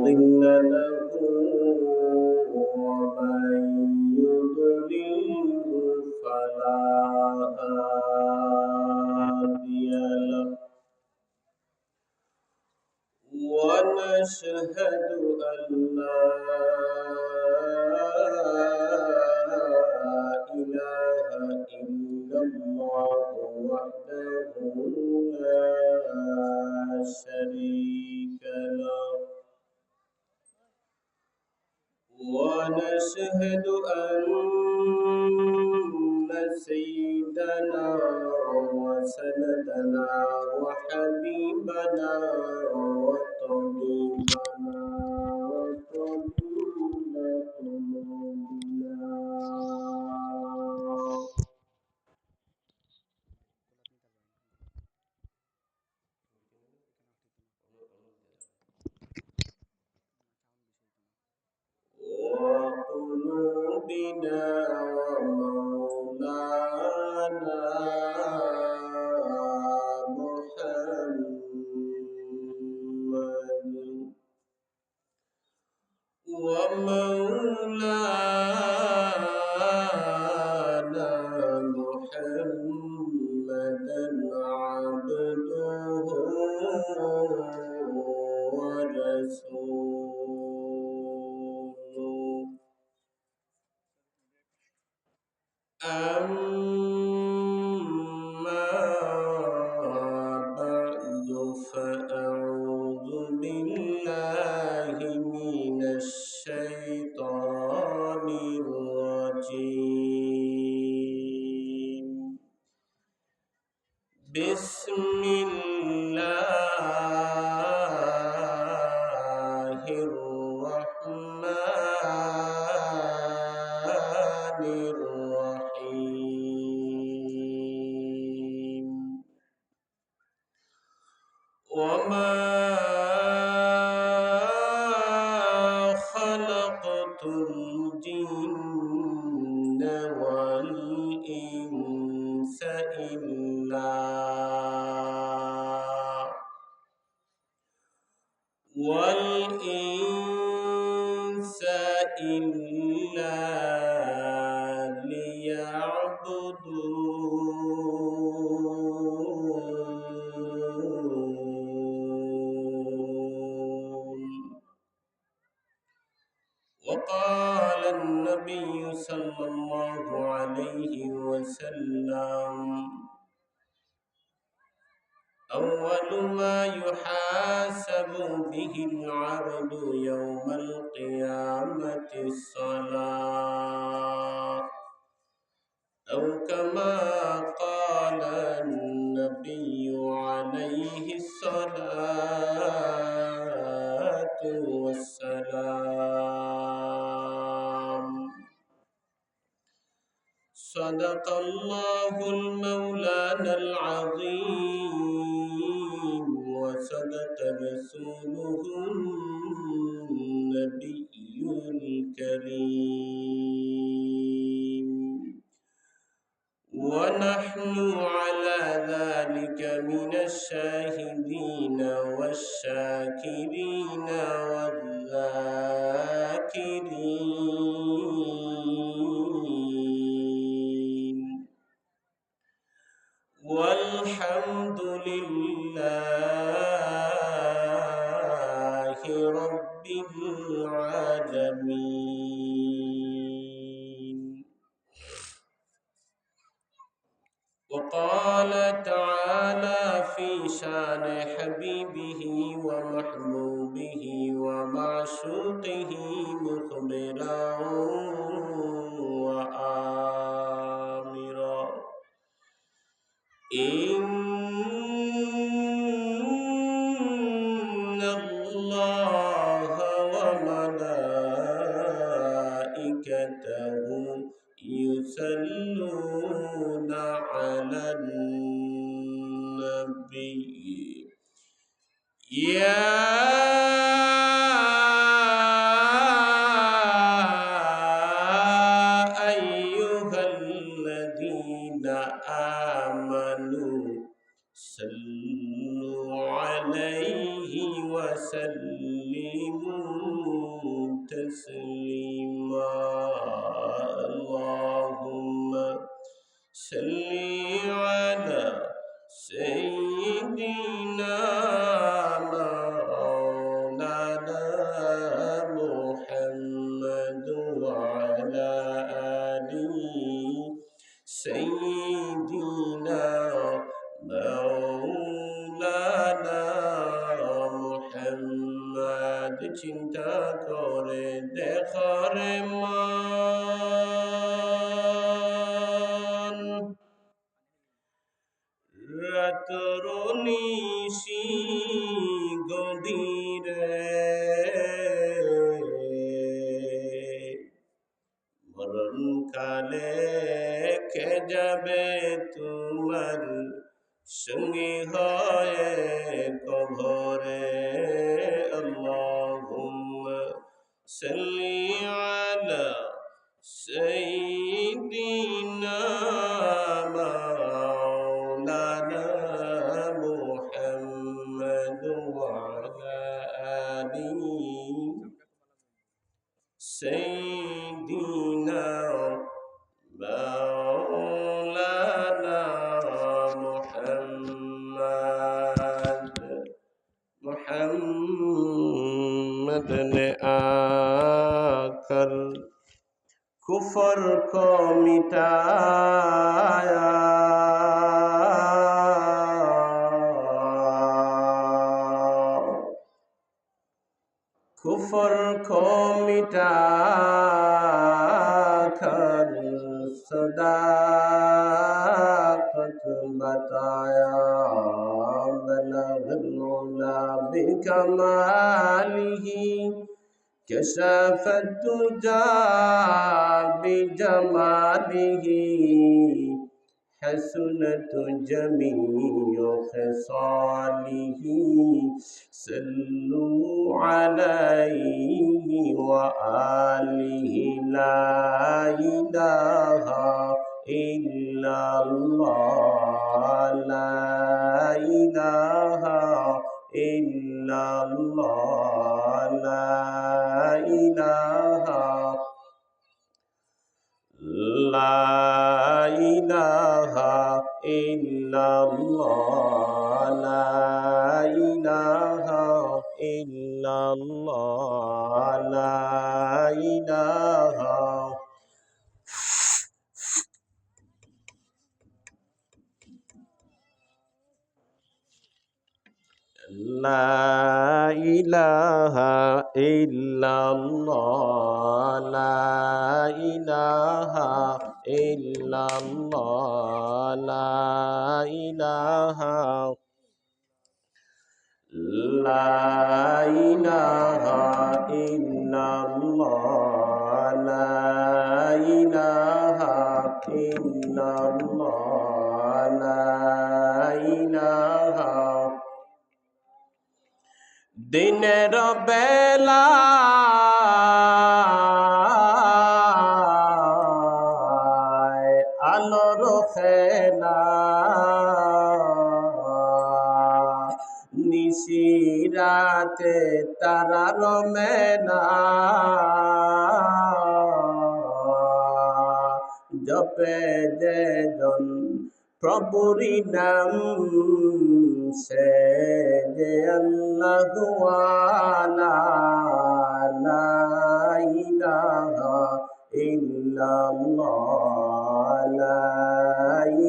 مضل له ومن يضلله فلا هادي له ونشهد أن لا إله إلا الله وحده لا شريك له ونشهد أن سيدنا وسندنا وحبيبنا وطبيبنا وطبيب قلوبنا وقلوبنا ومولانا محمد عبده ورسوله أما بعد فأعوذ بالله من الشيطان الرجيم بسم الله الرحمن الرحيم وما خلقت الجن والإنس إلا ليعبدون وقال النبي صلى الله عليه وسلم أول ما يحاسب به العبد يوم القيامة الصلاة أو كما قال النبي عليه الصلاة والسلام صدق الله المولانا العظيم وصدق رسوله النبي الكريم ونحن على ذلك من الشاهدين والشاكرين والذاكرين والحمد لله رب العالمين وقال تعالى في شان حبيبه ومحبوبه ومعشوقه مخبرا وآمرا إن الله وملائكته يصلون على النبي يا أيها الذين آمنوا صلوا عليه وسلموا صل على سيدنا مولانا محمد وعلى آله سيدنا مولانا محمد চিন্তা করে দেখার মান রাতর নিশি গভীরে মরণকালে কে যাবে তোমার সঙ্গী হয়ে কবরে আল্লাহুম্মা সাল্লি আলা সাইয়্যিদিনা মাওলানা মুহাম্মদ ওয়া আলা আলিহি সাইয়্যিদিনা مولانا محمد نے آकर کفر کو مٹایا کفر کو مٹا کر صداقت بتایا بلغ العلا بکمالہ کشف الدجى بجمالہ حسنت جميع خصاله صلوا عليه وآله لا إله إلا الله لا إله إلا الله لا إله لا إله إلا الله لا إله إلا الله لا إله لا إله إلا الله لا إله إلا الله لا إله لا إله إلا الله لا إله إلا الله لا إله দিনের বেলা আলোর খেলা নিশিরাতে তারার মেলা জপে যেজন প্রভুরি নাম সে যে আল্লাহু ওয়ালা লা ইলাহা ইল্লাল্লাহ লা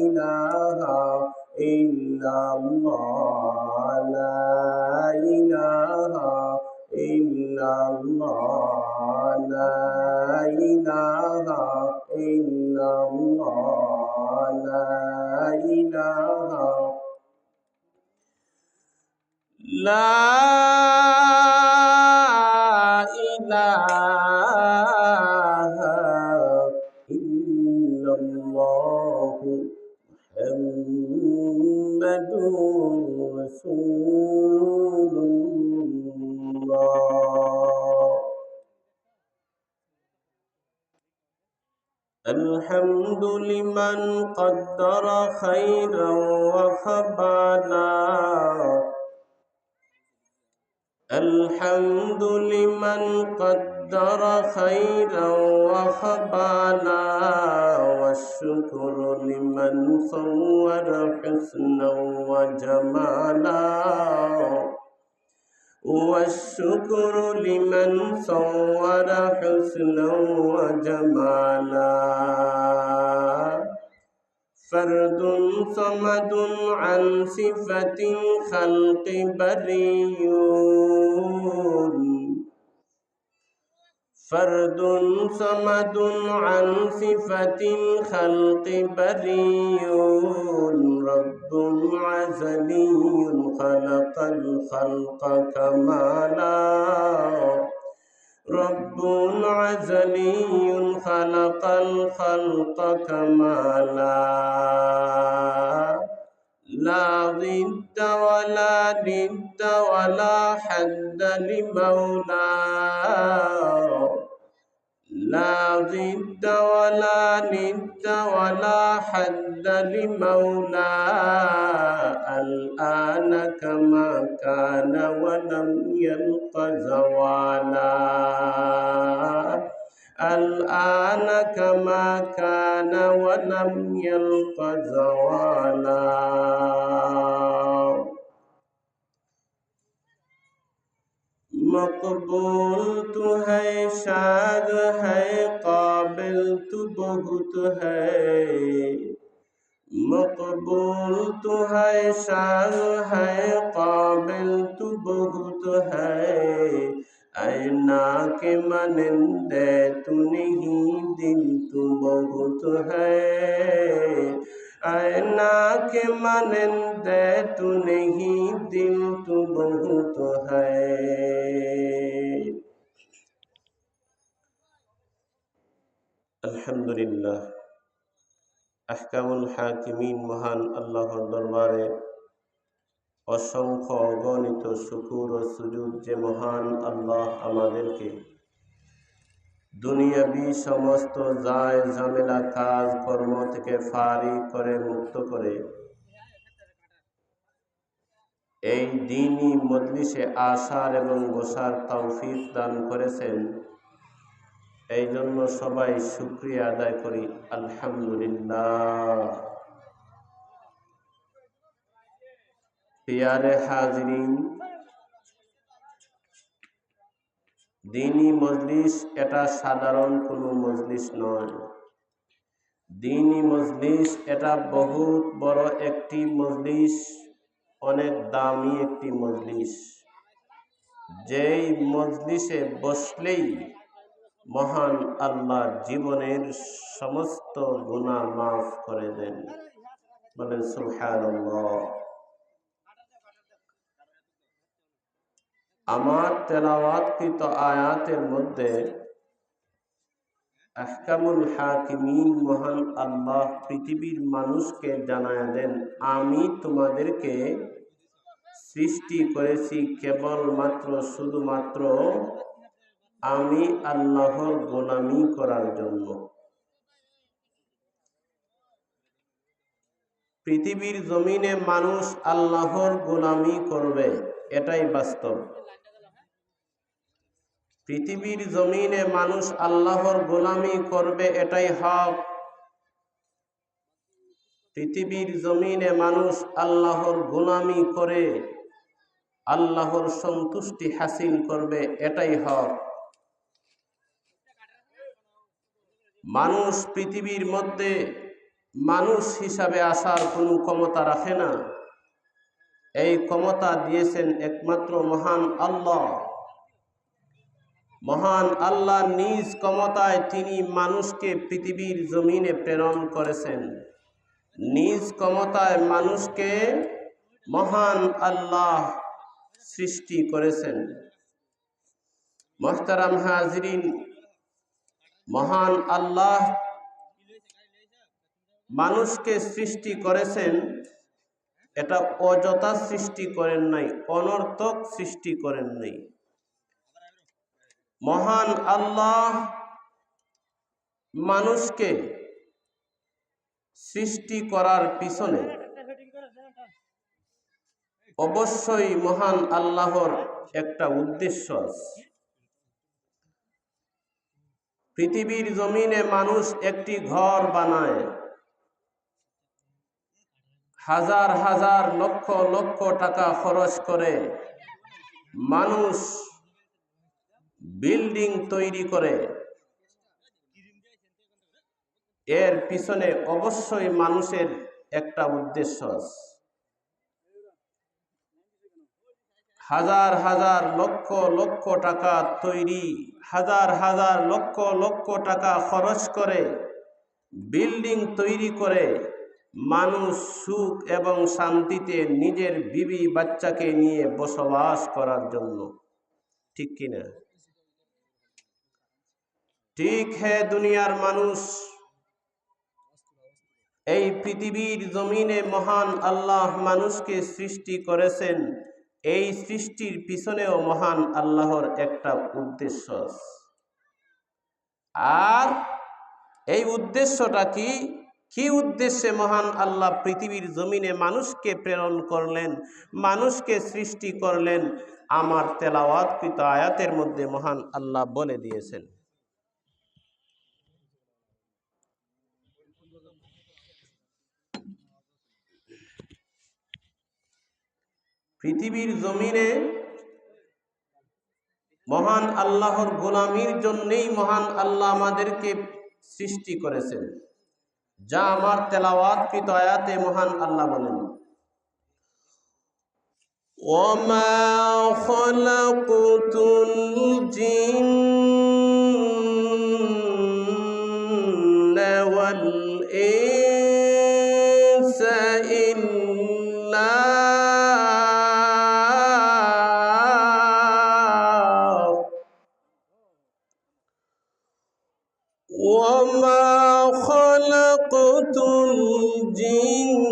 ইলাহা ইল্লাল্লাহ লা ইলাহা ইল্লাল্লাহ লা ইলাহা ইল্লাল্লাহ লা ইলাহা لا إله إلا الله محمد رسول الله الحمد لمن قدر خيرا وخبالا الحمد لمن قدر خيرا وخبالا والشكر لمن صور حسنا وجمالا والشكر لمن صور حسنا وجمالا فرد صمد عن صفة الخلق بريون فرد صمد عن صفة الخلق بريون رب عزلي خلق الخلق كمالا رب عزلي خلق الخلق كمالا لا ضد ولا ند ولا حد لمولاه لا ضد ولا ند ولا حد لمولاه الآن كما كان ولم يلق زوالا الآن كما كان ولم يلق زوالا मकबूल तू है शाद है काबिल तू बहुत है मकबूल तू है शाद है काबिल तू बहुत है ऐना के मनंदे तू नहीं दिल तू बहुत है ऐना के मनंदे तू नहीं दिल तू बहुत है আলহামদুলিল্লাহ আহকামুল হাকিমিন মহান আল্লাহর দরবারে অসংখ্য অগণিত শুকর ও সুজুদ যে মহান আল্লাহ আমাদেরকে দুনিয়াবি সমস্ত জায় ঝামেলা কাজ কর্ম থেকে ফারিগ করে মুক্ত করে এই দ্বীনি মজলিসে আসার এবং বসার তৌফিক দান করেছেন এই জন্য সবাই শুকরিয়া আদায় করি আলহামদুলিল্লাহ। প্রিয়ারে হাজিরিন, দ্বীনি মজলিস এটা সাধারণ কোনো মজলিস নয়। দ্বীনি মজলিস এটা বহুত বড় একটি মজলিস, অনেক দামি একটি মজলিস। যেই মজলিসে বসলেই মহান আল্লাহ জীবনের সমস্ত গুনাহ মাফ করে দেন। বলেন সুবহানাল্লাহ। আমার তেলাওয়াতকৃত আয়াতের মধ্যে আহকামুল হাকিমিন মহান আল্লাহ পৃথিবীর মানুষকে জানায়া দেন, আমি তোমাদেরকে সৃষ্টি করেছি কেবলমাত্র শুধুমাত্র আমি আল্লাহর গোলামি করার জন্য। পৃথিবীর জমিনে মানুষ আল্লাহর গোলামি করবে, এটাই বাস্তব। পৃথিবীর জমিনে মানুষ আল্লাহর গোলামি করবে, এটাই হক। পৃথিবীর জমিনে মানুষ আল্লাহর গোলামি করে আল্লাহর সন্তুষ্টি হাসিল করবে, এটাই হক। মানুষ পৃথিবীর মধ্যে মানুষ হিসাবে আসার কোনো ক্ষমতা রাখে না। এই ক্ষমতা দিয়েছেন একমাত্র মহান আল্লাহ। মহান আল্লাহ নিজ ক্ষমতায় তিনি মানুষকে পৃথিবীর জমিনে প্রেরণ করেছেন। নিজ ক্ষমতায় মানুষকে মহান আল্লাহ সৃষ্টি করেছেন। মুহতারাম হাজিরিন, মহান আল্লাহ মানুষকে সৃষ্টি করেছেন, এটা অযথা সৃষ্টি করেন নাই, অনর্থক সৃষ্টি করেন নাই। মহান আল্লাহ মানুষকে সৃষ্টি করার পিছনে অবশ্যই মহান আল্লাহর একটা উদ্দেশ্য আছে। পৃথিবীর জমিনে মানুষ একটি ঘর বানায়, হাজার হাজার লক্ষ লক্ষ টাকা খরচ করে মানুষ বিল্ডিং তৈরি করে। এর পিছনে অবশ্যই মানুষের একটা উদ্দেশ্য আছে। হাজার হাজার লক্ষ লক্ষ টাকা তৈরি, হাজার হাজার লক্ষ লক্ষ টাকা খরচ করে বিল্ডিং তৈরি করে মানুষ সুখ এবং শান্তিতে নিজের বিবি বাচ্চাকে নিয়ে বসবাস করার জন্য। ঠিক কিনা? ঠিক হ্যাঁ, দুনিয়ার মানুষ, এই পৃথিবীর জমিনে মহান আল্লাহ মানুষকে সৃষ্টি করেছেন। এই সৃষ্টির পিছনেও মহান আল্লাহর একটা উদ্দেশ্য আছে। আর এই উদ্দেশ্যটা কি? কি উদ্দেশ্যে মহান আল্লাহ পৃথিবীর জমিনে মানুষকে প্রেরণ করলেন, মানুষকে সৃষ্টি করলেন? আমার তেলাওয়াতকৃত আয়াতের মধ্যে মহান আল্লাহ বলে দিয়েছেন। পৃথিবীর জমিনে মহান আল্লাহর গোলামির জন্যই মহান আল্লাহ আমাদেরকে সৃষ্টি করেছেন, যা আমার তেলাওয়াতকৃত আয়াতে মহান আল্লাহ বলেন, ওমা খলাকুতুল জিন্না ওয়াল ইনসা ইল্লা وما خلقت الجن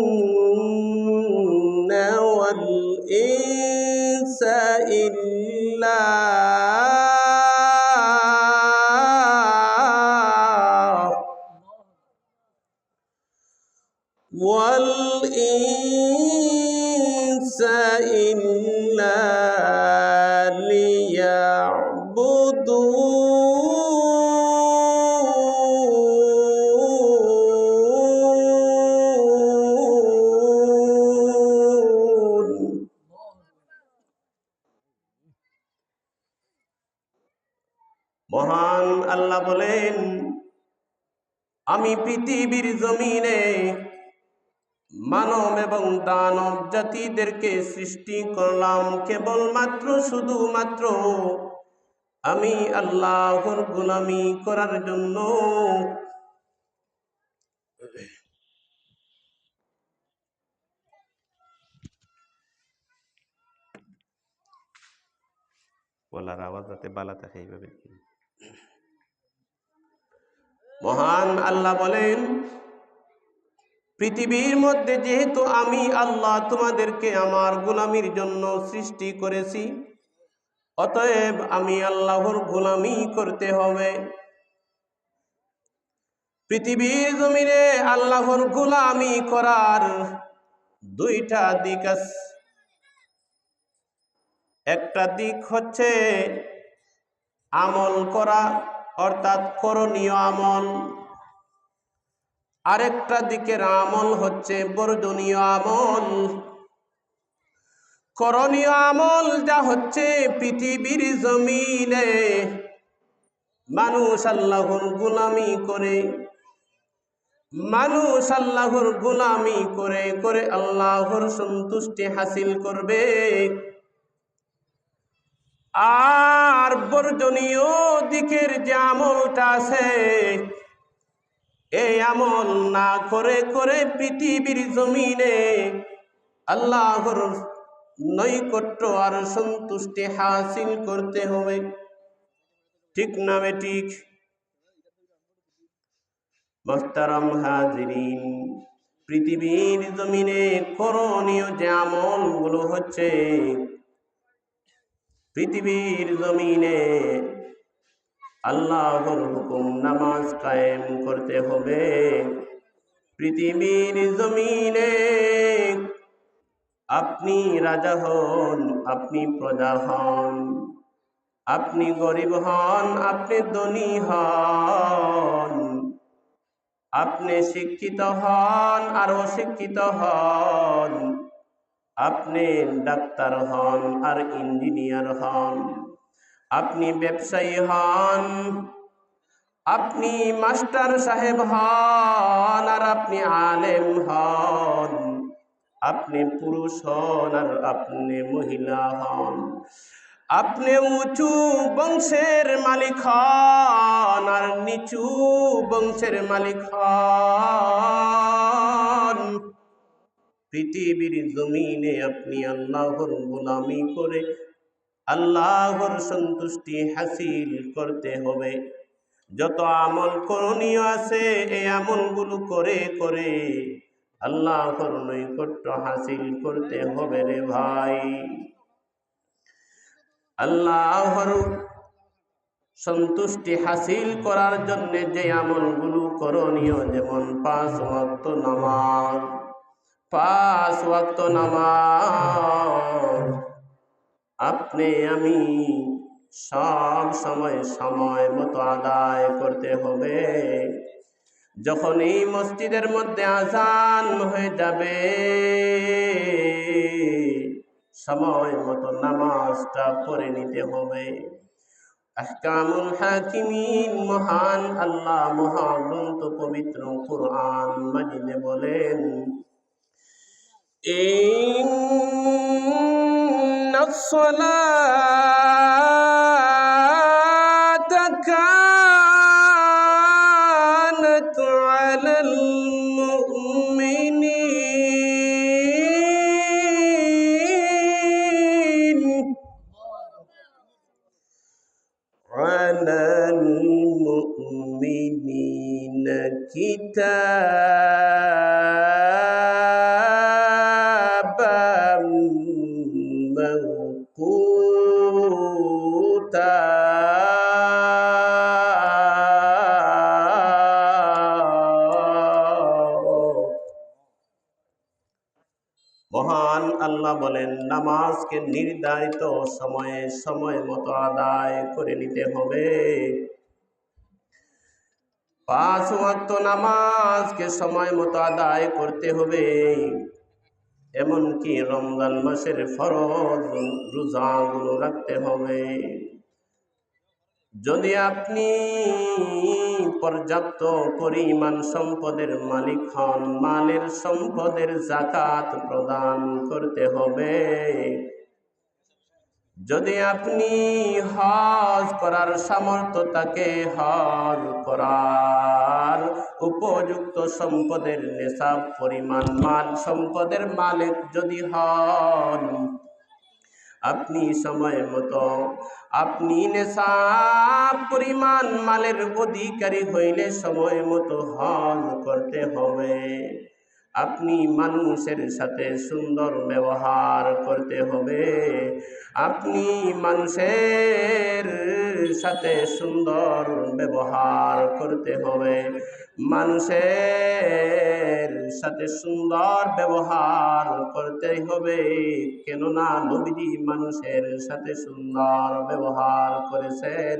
والإنس إلا ليعبدون। মহান আল্লাহ বলেন, আমি পৃথিবীর জমিনে মানব এবং দানব জাতিদেরকে সৃষ্টি করলাম কেবলমাত্র, শুধুমাত্র আমি আল্লাহর গোলামি করার জন্য। বলার আওয়াজ যাতে বালা থাকে এইভাবে। মহান আল্লাহ বলেন, পৃথিবীর মধ্যে যেহেতু আমি আল্লাহ তোমাদেরকে আমার গোলামির জন্য সৃষ্টি করেছি, অতএব আমি আল্লাহর গোলামি করতে হবে। পৃথিবীর জমিনে আল্লাহর গোলামি করার দুইটা দিক আছে। একটা দিক হচ্ছে আমল করা, অর্থাৎ করণীয় আমল। আরেকটা দিকের আমল হচ্ছে বর্জনীয় আমল। করণীয় আমল যা হচ্ছে পৃথিবীর জমিনে মানুষ আল্লাহর গোলামি করে, মানুষ আল্লাহর গোলামি করে করে আল্লাহর সন্তুষ্টি হাসিল করবে। আর বর্জনীয় দিকের যে আমলটা আছে, এই আমল না করে করে পৃথিবীর জমিনে আল্লাহর নৈকট্য আর সন্তুষ্টি হাসিল করতে হবে। ঠিক না বেঠিক? মুহতারাম হাজিরিন, পৃথিবীর জমিনে করণীয় যে আমলগুলো হচ্ছে, পৃথিবীর জমিনে আল্লাহর হুকুম নামাজ কায়েম করতে হবে। পৃথিবীর জমিনে আপনি রাজা হন, আপনি প্রজা হন, আপনি গরিব হন, আপনি ধনী হন, আপনি শিক্ষিত হন আর অশিক্ষিত হন, আপনি ডাক্তার হন আর ইঞ্জিনিয়ার হন, আপনি ব্যবসায়ী হন, আপনি মাস্টার সাহেব হন আর আপনি আলেম হন, আপনি পুরুষ হন আর আপনি মহিলা হন, আপনি উঁচু বংশের মালিক হন আর নিচু বংশের মালিক হন, পৃথিবীর জমিনে আপনি আল্লাহর গোলামি করে আল্লাহর সন্তুষ্টি হাসিল করতে হবে। যত আমল করণীয় আছে এই আমলগুলো করে করে আল্লাহর নৈকট্য হাসিল করতে হবে রে ভাই। আল্লাহর সন্তুষ্টি হাসিল করার জন্য যে আমলগুলো করণীয়, যেমন 5 ওয়াক্ত নামাজ, 5 ওয়াক্ত নামাজ আপনি আমি সব সময় সময় মতো আদায় করতে হবে। যখন এই মসজিদের মধ্যে আজান হয়ে যাবে, সময় মতো নামাজটা পড়ে নিতে হবে। আহকামুল হাকিমিন মহান আল্লাহ মহাগ্রন্থ পবিত্র কুরআন মাজিদে বলেন, ইন্নাস সালাতা কানাত আলাল মুমিনিন কিতাবাম মাওকুতা। মহান আল্লাহ বলেন, নামাজকে নির্ধারিত সময়ে সময় মতো আদায় করে নিতে হবে। 5 ওয়াক্ত নামাজকে সময় মতো আদায় করতে হবে। এমনকি রমজান মাসের ফরজ রোজাগুলো রাখতে হবে। যদি আপনি পর্যাপ্ত পরিমাণ সম্পদের মালিক হন, মালের সম্পদের যাকাত প্রদান করতে হবে। যদি আপনি হজ করার সামর্থ্য থাকে, হজ করার উপযুক্ত সম্পদের নেশাব পরিমাণ মাল সম্পদের মালিক যদি হন, আপনি সময় মতো আপনি নেশাব পরিমাণ মালের অধিকারী হইলে সময় মতো হজ করতে হবে। আপনি মানুষের সাথে সুন্দর ব্যবহার করতে হবে। আপনি মানুষের সাথে সুন্দর ব্যবহার করতে হবে। মানুষের সাথে সুন্দর ব্যবহার করতে হবে, কেননা নবীজি মানুষের সাথে সুন্দর ব্যবহার করেছেন।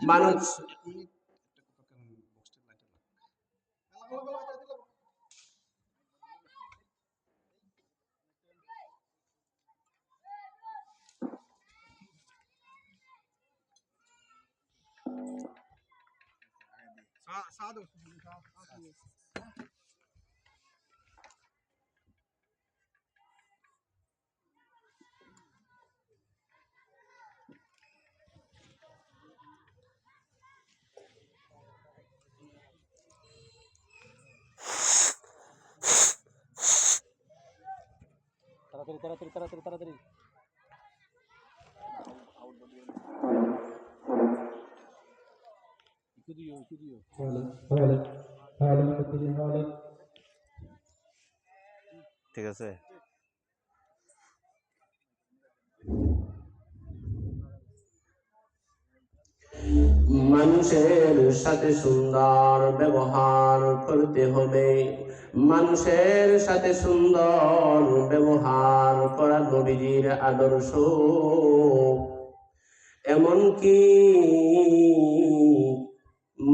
মানুষ তাড়াতাড়ি তাড়াতাড়ি তাড়াতাড়ি তাড়াতাড়ি দিও ঠিক আছে। মানুষের সাথে সুন্দর ব্যবহার করতে হবে। মানুষের সাথে সুন্দর ব্যবহার করা নবীজির আদর্শ। এমনকি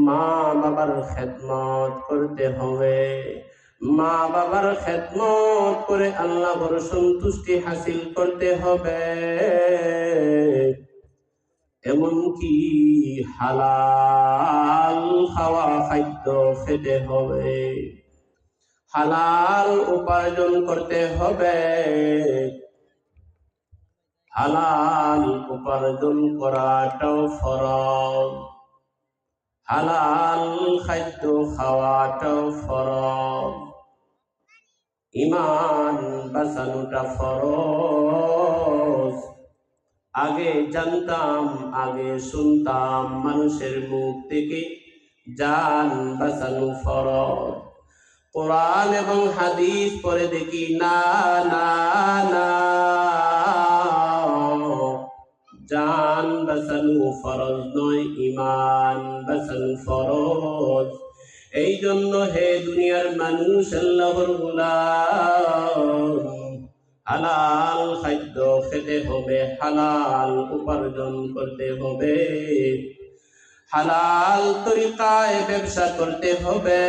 মা বাবার খেদমত করতে হবে। মা বাবার খেদমত করে আল্লাহর সন্তুষ্টি হাসিল করতে হবে। এমনকি হালাল খাওয়া খাদ্য খেতে হবে, হালাল উপার্জন করতে হবে। হালাল উপার্জন করাটাও ফরজ, হালাল খাদ্য খাওয়াটাও ফরজ। ঈমান বাঁচানোটা ফরজ। আগে জানতাম, আগে শুনতাম মানুষের মুখ থেকে জান বাঁচানো ফরজ। কোরআন এবং হাদিস পড়ে দেখি না না না, জান বাঁচানো ফরজ নয়, ঈমান বাঁচানো ফরজ। এই জন্য হে দুনিয়ার মানুষ, আল্লাহর গোলাম, হালাল খাদ্য খেতে হবে, হালাল উপার্জন করতে হবে, হালাল তরিকায় ব্যবসা করতে হবে,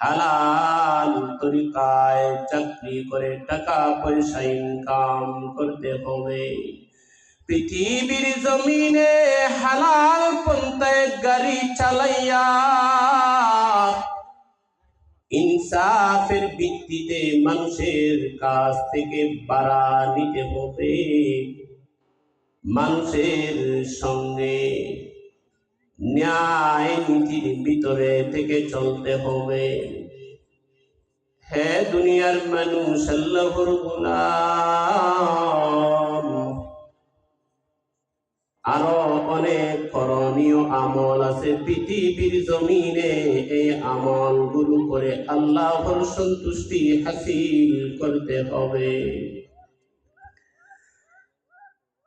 হালাল তরিকায় চাকরি করে টাকা পয়সা ইনকাম করতে হবে। পৃথিবীর জমিনে হালাল পন্থায় গাড়ি চালাইয়া ইনসাফের ভিত্তিতে মানুষের কাছ থেকে ভাড়া নিতে হবে। মানুষের সঙ্গে ন্যায় নীতির ভিতরে থেকে চলতে হবে। হে দুনিয়ার মানুষ, আল্লাহর গোলাম, আরো অনেক করণীয় আমল আছে পৃথিবীর জমিনে। এই আমলগুলো করে আল্লাহর সন্তুষ্টি হাসিল করতে হবে।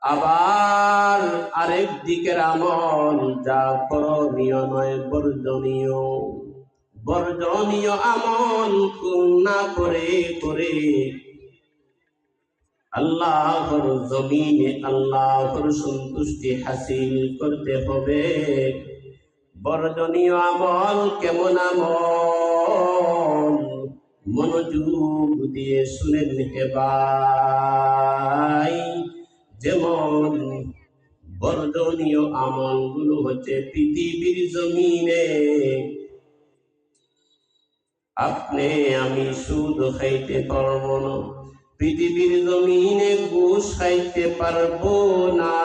আবার আরেক দিকের আমল যা করণীয় নয়, বর্জনীয়। বর্জনীয় আমল না করে করে আল্লাহর জমিনে আল্লাহর সন্তুষ্টি হাসিল করতে হবে। বর্জনীয় আমল কেমন আমল? মনোযোগ দিয়ে শুনেন হে ভাই। যেমন বর্জনীয় আমলগুলো হচ্ছে, পৃথিবীর জমিনে আপনি আমি সুদ খাইতে পারবো না, পৃথিবীর জমিনে ঘুষ খাইতে পারবো না,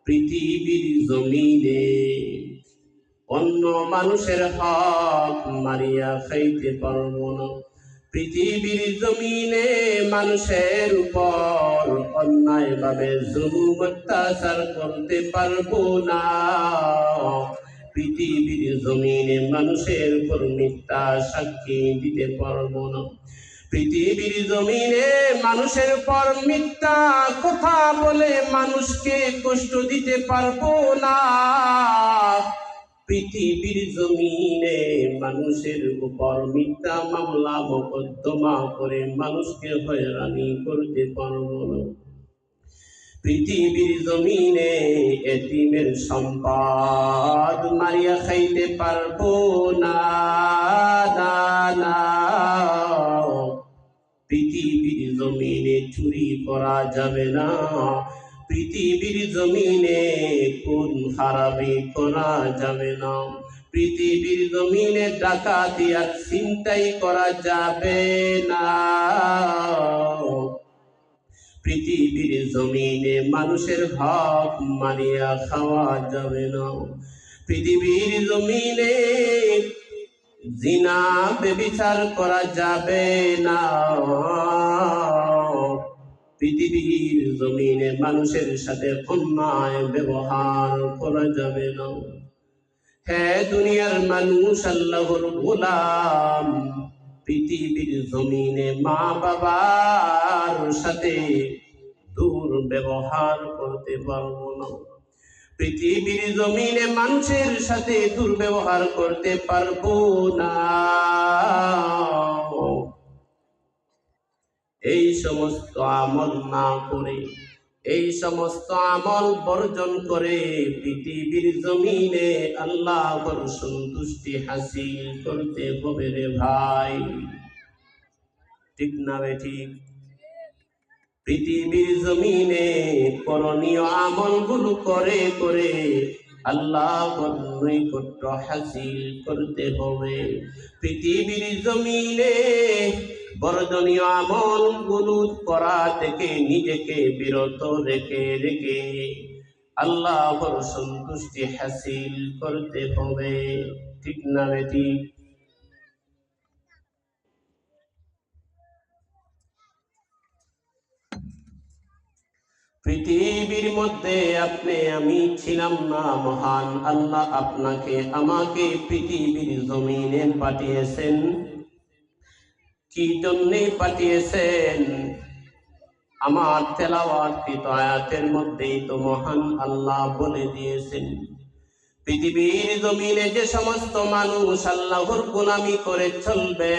পৃথিবীর জমিনে অন্য মানুষের হক মারিয়া খাইতে পারবো না, পৃথিবীর জমিনে মানুষের উপর অন্যায় ভাবে জুলুম অত্যাচার করতে পারবো না, পৃথিবীর জমিনে মানুষের উপর মিথ্যা সাক্ষী দিতে পারবো না, পৃথিবীর জমিনে মানুষের উপর মিথ্যা কথা বলে মানুষকে কষ্ট দিতে পারবো না, পৃথিবীর জমিনে মানুষের উপর মিথ্যা মামলা মোকদ্দমা করে মানুষকে হয়রানি করতে পারবো না, পৃথিবীর জমিনে এতিমের সম্পদ মারিয়া খাইতে পারবো না, পৃথিবীর জমিনে চুরি করা যাবে না, পৃথিবীর জমিনে খুন খারাপি করা যাবে না, পৃথিবীর জমিনে ডাকাতি আর ছিনতাই করা যাবে না, পৃথিবীর জমিনে মানুষের হক মারিয়া খাওয়া যাবে না, পৃথিবীর জমিনে জিনা ব্যভিচার করা যাবে না, পৃথিবীর জমিনে মানুষের সাথে অন্যায় ব্যবহার করা যাবে না। হে দুনিয়ার মানুষ, আল্লাহর গোলাম, পৃথিবীর জমিনে মা বাবার সাথে দুর্ব্যবহার করতে পারবো না, পৃথিবীর জমিনে মানুষের সাথে দুর্ব্যবহার করতে পারবো না। এই সমস্ত আমল না করে, এই সমস্ত আমল বর্জন করে পৃথিবীর জমিনে আল্লাহর সন্তুষ্টি হাসিল করতে হবে রে ভাই। ঠিক না বে ঠিক? পৃথিবীর জমিনে করণীয় আমলগুলো করে করে আল্লাহর নৈকট্য হাসিল করতে হবে। পৃথিবীর জমিনে বর্জনীয় আমলগুলো করা থেকে নিজেকে বিরত রেখে রেখে আল্লাহর সন্তুষ্টি হাসিল করতে হবে। ঠিক না বে ঠিক? পৃথিবীর মধ্যে আপনি আমি ছিলাম না, মহান আল্লাহ আপনাকে আমাকে পৃথিবীর জমিনে পাঠিয়েছেন। কি জন্যে পাঠিয়েছেন? আমার তেলাওয়াতকৃত আয়াতের মধ্যেই তো মহান আল্লাহ বলে দিয়েছেন, পৃথিবীর জমিনে যে সমস্ত মানুষ আল্লাহর গোলামি করে চলবে,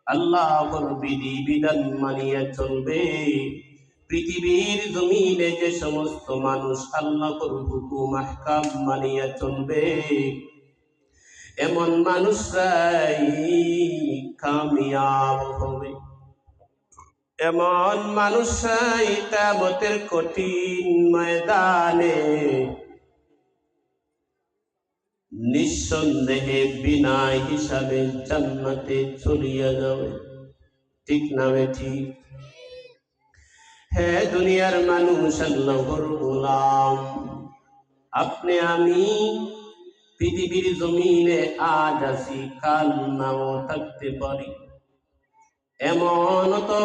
আল্লাহর বিধি বিধান মানিয়ে চলবে, পৃথিবীর জমিনে যে সমস্ত মানুষ আল্লাহর হুকুম আহকাম মানিয়ে চলবে, এমন মানুষরাই কামিয়াব হবে। এমন মানুষরাই কিয়ামতের কঠিন ময়দানে নিঃসন্দেহে বিনা হিসাবে জান্নাতে চলিয়া যাবে। ঠিক না বে ঠিক? হে দুনিয়ার মানুষ, আল্লাহর গোলাম, আপনি আমি পৃথিবীর জমিনে আজ আছি, কাল নাও থাকতে পারি। এমন তো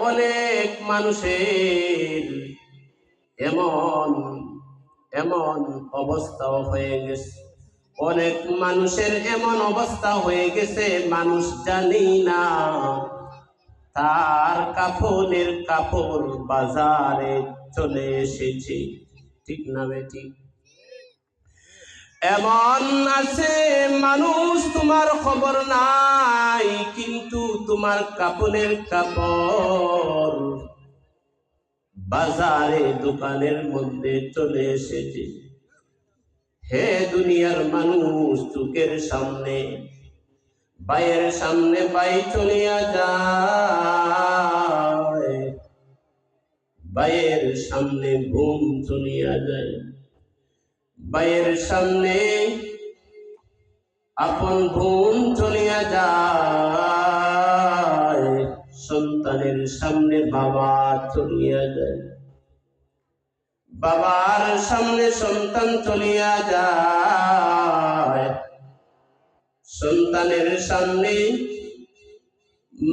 অনেক মানুষের এমন এমন অবস্থাও হয়ে গেছে, অনেক মানুষের এমন অবস্থা হয়ে গেছে, মানুষ জানি না তার কাফনের কাপড় বাজারে চলে এসেছে। ঠিক না বে ঠিক? এমন আছে মানুষ তোমার খবর নাই, কিন্তু তোমার কাপনের কাপড় বাজারে দোকানের মধ্যে চলে এসেছে। হে দুনিয়ার মানুষ, চোখের সামনে বাইয়ের সামনে বাই চলিয়া যায়, বাইয়ের সামনে ঘুম চলিয়া যায়, বাইয়ের সামনে আপন ঘুম চলিয়া যায়, সন্তানের সামনে বাবা চলিয়া যায়, বাবার সামনে সন্তান চলিয়া যায়, সন্তানের সামনে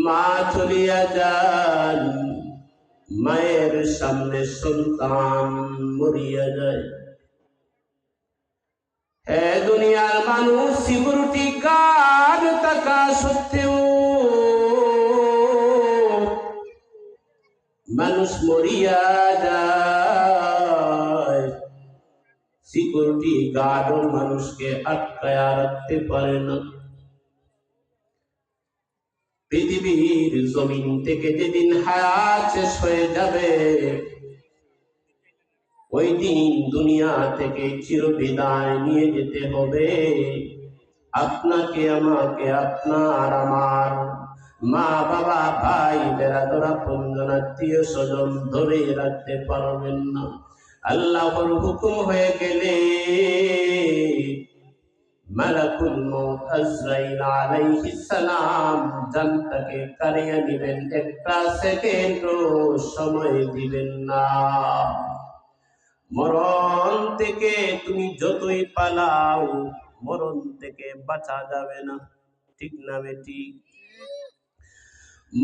মা চলিয়া যান, মায়ের সামনে সন্তান মরিয়া যায়। হে দুনিয়ার মানুষ, সিকিউরিটি গার্ড থাকা সত্ত্বেও মানুষ মরিয়া যায়। সিকিউরিটি গার্ডও মানুষকে আটকায়া রাখতে পারে না। পৃথিবীর জমিন থেকে যেদিন হায়াত শেষ হয়ে যাবে, ওই দিন দুনিয়া থেকে চিরবিদায় নিয়ে যেতে হবে। আপনাকে আমাকে, আপনার আমার মা বাবা ভাই বেরাদরা পঞ্জন আত্মীয় স্বজন ধরে রাখতে পারবেন না। আল্লাহর হুকুম হয়ে গেলে মালাকুল মউত আজরাইল আলাইহিস সালাম জানটাকে কাড়িয়ে দিবেন, একটা সেকেন্ডও সময় দিবেন না। মরণ থেকে তুমি যতই পালাও, মরণ থেকে বাঁচা যাবে না। ঠিক না বে ঠিক?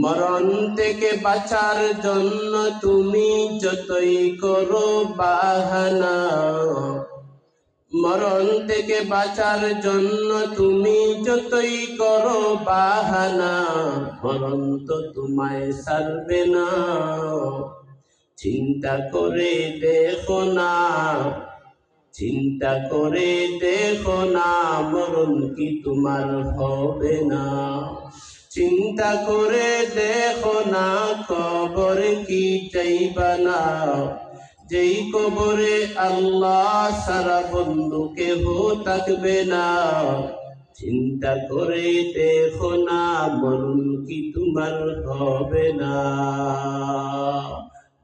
মরণ থেকে বাঁচার জন্য তুমি যতই করো বাহানা, মরণ থেকে বাঁচার জন্য তুমি যতই করো বাহানা, মরণ তো তোমায় ছাড়বে না। চিন্তা করে দেখো না, চিন্তা করে দেখো না, মরণ কি তোমার হবে না? চিন্তা করে দেখো না, কবর কি চাইবা না? যেই কবরে আল্লাহ সারা বন্ধু কেহ থাকবে না। চিন্তা করে দেখো না, মরণ কি তোমার হবে না?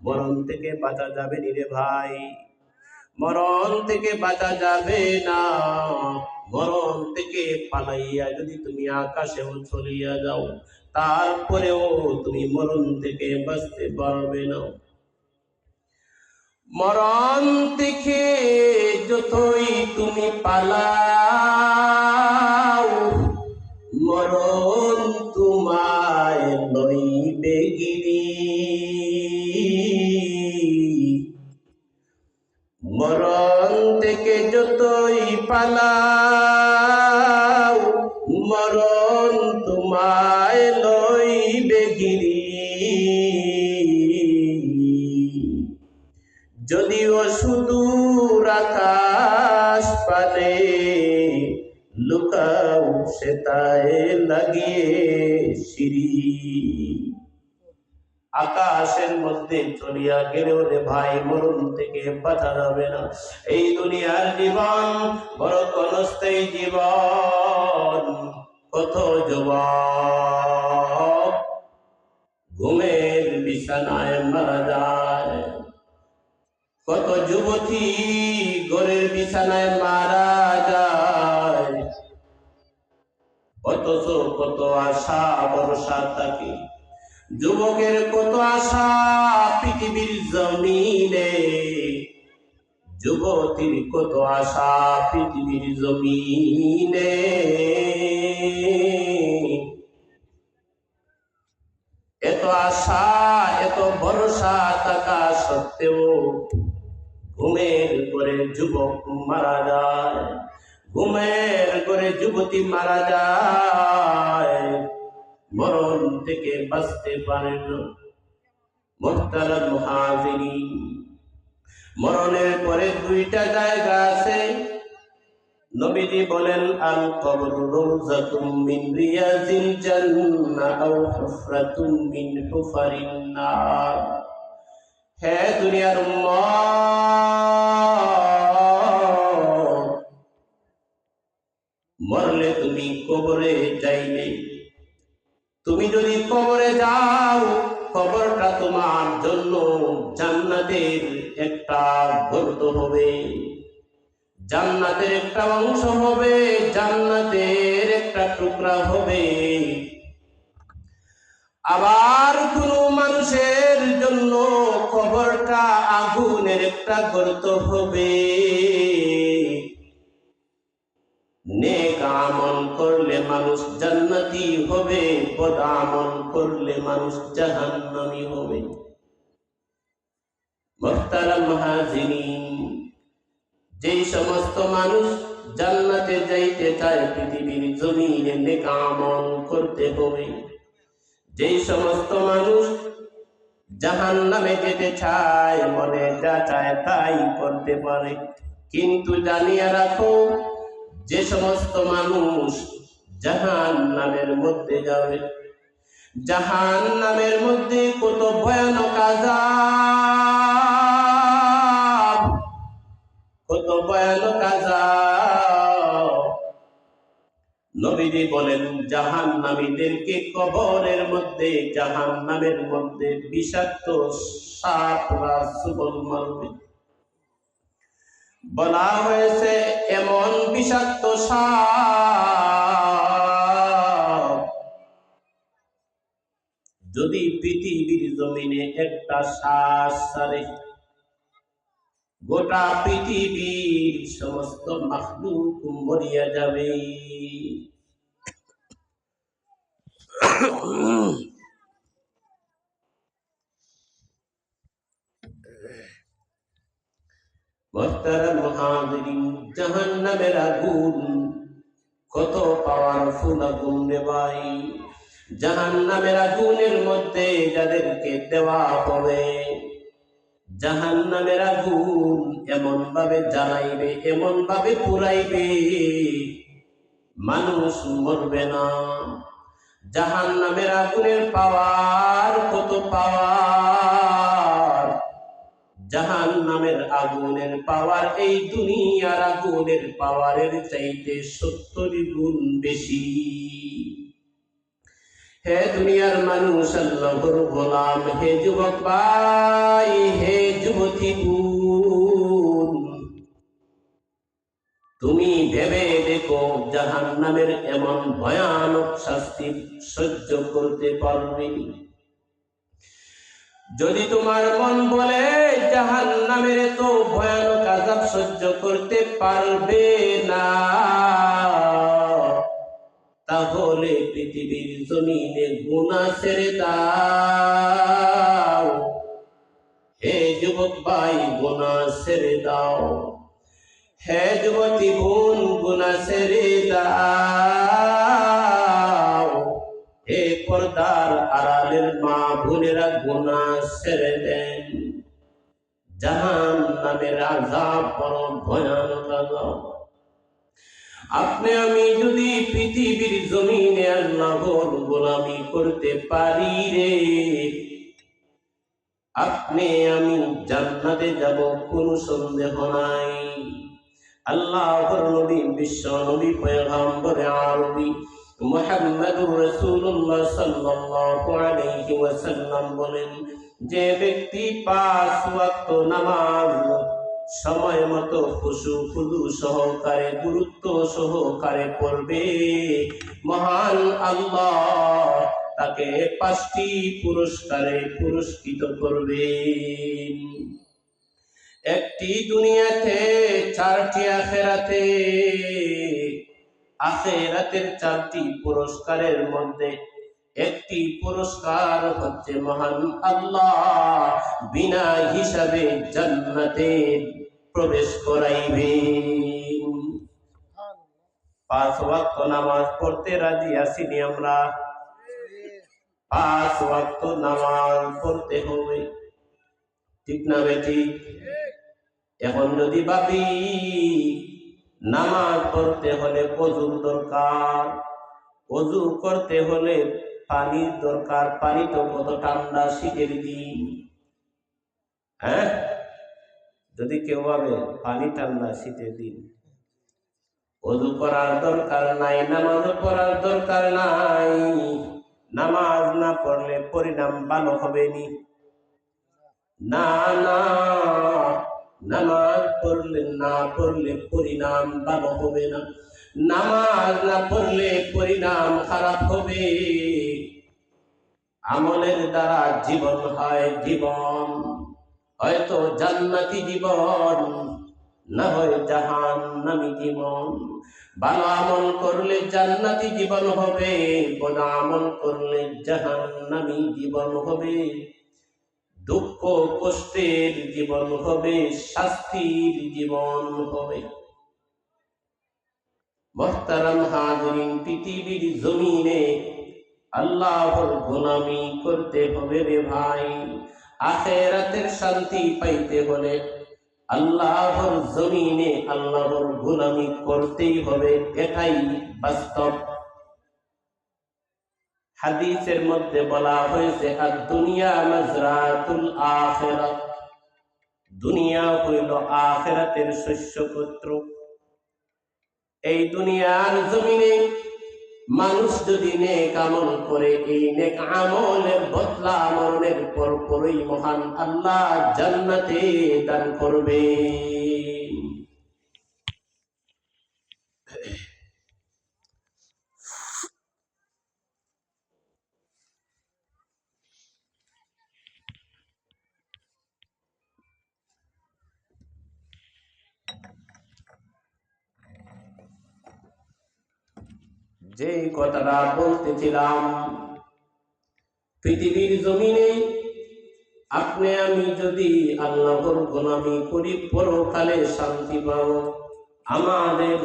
মরণ থেকে বাঁচা যাবে নি রে ভাই, মরণ থেকে বাঁচা যাবে না। মরণ থেকে পালাইয়া যদি তুমি আকাশেও চলিয়া যাও, তারপরেও তুমি মরণ থেকে বাঁচতে পারবে না। মরণ থেকে যতই তুমি পালাও, মরণ তোমায় লইবে গিরি। মরণ থেকে যতই পালাও, মরণ তোমায় লইবে গিরি। যদিও সুদূর আকাশ পানে লুকাও সেটায় লাগিয়ে সিঁড়ি। আকাশের মধ্যে চলিয়া গেলেও রে ভাই, মরণ থেকে বাঁচা যাবে না। এই দুনিয়ার জীবন বড় ক্ষণস্থায়ী জীবন। কত যুবক ঘুমের বিছানায় মারা যায়, কত যুবতী ঘরের বিছানায় মারা যায়, অথচ কত আশা ভরসা থাকে। যুবকের কত আশা পৃথিবীর জমিনে, যুবতীর কত আশা পৃথিবীর জমিনে। এত আশা এত ভরসা থাকা সত্ত্বেও ঘুমের ঘরে যুবক মারা যায়, ঘুমের ঘরে যুবতী মারা যায়, মরণ থেকে বাঁচতে পারে না। মুহতারাম মুহাজিরিন, মরণের পরে দুইটা জায়গা আছে। নবীজি বলেন, আল কবরু রাউযাতুম মিন রিয়াজিল জান্নাহ আও হুফরাতুম মিন হুফারিন নার। হে দুনিয়ার উম্মত, মরলে তুমি কবরে যাইলে, তুমি যদি কবরে যাও, কবরটা তোমার জন্য জান্নাতের একটা গর্ত হবে, জান্নাতের একটা অংশ হবে, জান্নাতের একটা টুকরা হবে। আবার কোন মানুষের জন্য কবরটা আগুনের একটা গর্ত হবে। নেক আমল করলে মানুষ জান্নাতি হবে, বদ আমল করলে মানুষ জাহান্নামী হবে। মুহতারাম মুহাজিরিন, যেই সমস্ত মানুষ জান্নাতে যাইতে চায় পৃথিবীর জমিনে নেক আমল করতে হবে। যেই সমস্ত মানুষ জাহান্নামে যেতে চায়, মনে যা চায় তাই করতে পারে। কিন্তু জানিয়ে রাখো, যে সমস্ত মানুষ জাহান্নামের মধ্যে যাবে, জাহান্নামের মধ্যে কত ভয়ানক আযাব, কত ভয়ানক আযাব। নবীজি বলেন, জাহান্নামীদেরকে কবরের মধ্যে, জাহান্নামের মধ্যে বিষাক্ত সাপরা ছোবল মারবে। বলা হয়েছে, এমন বিষাক্ত সাপ যদি পৃথিবীর জমিনে একটা শ্বাস ছাড়ে, গোটা পৃথিবীর সমস্ত মাখলুক মরিয়া যাবে। মুহতারাম মুহাজিরিন, জাহান্নামের আগুন কত পাওয়ারফুল আগুন রে ভাই। জাহান্নামের আগুনের মধ্যে যাদেরকে দেওয়া হবে, জাহান্নামের আগুন এমন ভাবে জ্বালাইবে, এমন ভাবে পুরাইবে, মানুষ মরবে না। জাহান্নামের আগুনের পাওয়ার কত পাওয়ার! জাহান্নামের আগুনের পাওয়ার এই দুনিয়ার আগুনের পাওয়ারের চাইতে 70 গুণ বেশি। হে দুনিয়ার মানুষ, আল্লাহর গোলাম, হে যুবক ভাই, হে যুবতী বোন, তুমি ভেবে দেখো জাহান্নামের এমন ভয়ানক শাস্তি সহ্য করতে পারবে? যদি তোমার মন বলে জাহান্নামের তো ভয়ানক আযাব সহ্য করতে পারবে না, তাহলে পৃথিবীর জমিনে গুনাহ ছেড়ে দাও। হে যুবক ভাই, গুনাহ ছেড়ে দাও। হে যুবতী বোন, গুনাহ ছেড়ে দাও। হে পর্দার আড়ালের মা বোনেরা, গুনাহ ছেড়ে দেন। জাহান্নামের আযাব বড় ভয়ানক আযাব। আপনি আমি যদি পৃথিবীর জমিনে আল্লাহর গোলামি করতে পারি রে, আপনি আমি জান্নাতে যাব, কোনো সন্দেহ নাই। আল্লাহর নবী, বিশ্ব নবী, পয়গম্বর আরবি মুহাম্মদুর রাসূলুল্লাহ সাল্লাল্লাহু আলাইহি ওয়াসাল্লাম বলেন, যে ব্যক্তি 5 ওয়াক্ত নামাজ সময় মতো খুশু খুদু সহকারে, গুরুত্ব সহকারে পড়বে, মহান আল্লাহ তাকে 5টি পুরস্কারে পুরস্কৃত করবে। একটি দুনিয়াতে, 4টি আখেরাতে। আখেরাতের 4টি পুরস্কারের মধ্যে একটি পুরস্কার হচ্ছে মহান আল্লাহ বিনা হিসাবে জান্নাতে প্রবেশ করাইবে। 5 ওয়াক্ত নামাজ পড়তে রাজি আছিনি আমরা? 5 ওয়াক্ত নামাজ পড়তে হবে, ঠিক না বেঠিক? এখন যদি ভাবি নামাজ পড়তে হলে ওযুর দরকার, ওযু করতে হলে পানির দরকার, পানি তো কত ঠান্ডা শীতের দিন। হ্যাঁ, যদি কেউ ভাবে পানি ঠান্ডা শীতের দিন, ওযু করার দরকার নাই, নামাজ পড়ার দরকার নাই। নামাজ না পড়লে পরিণাম ভালো হবে নি? না না, নামাজ পড়লে না পড়লে পরিণাম ভালো হবে না। নামাজ না পড়লে পরিণাম খারাপ হবে। আমলের দ্বারা জীবন হয় জীবন, হয়তো জান্নাতি জীবন, না হয় জাহান্নামী জীবন। ভালো আমল করলে জান্নাতি জীবন হবে, বদ আমল করলে জাহান্নামী জীবন হবে। দুঃখ কষ্টের জীবন হবে, শাস্তির জীবন হবে। মুহতারাম হাজিরিন, পৃথিবীর জমিনে আল্লাহর গোলামি করতে হবে রে ভাই। আখিরাতের শান্তি পাইতে হলে আল্লাহর জমিনে আল্লাহর গোলামি করতেই হবে, এটাই বাস্তব। হাদিসের মধ্যে বলা হয়েছে, আদ-দুনিয়া মাজরাতুল আখিরাহ, দুনিয়া হইল আখিরাতের শস্যক্ষেত্র। এই দুনিয়ার জমিনে মানুষ যদি নেক আমল করে, এই নেক আমলের বদলা মরণের পরই মহান আল্লাহ জান্নাতে দান করবে। যে কথাটা বলতেছিলাম, পৃথিবীর জমিনে আপনি আমি যদি আল্লাহর গোলামি করি, পরকালে শান্তি পাব। আমাদের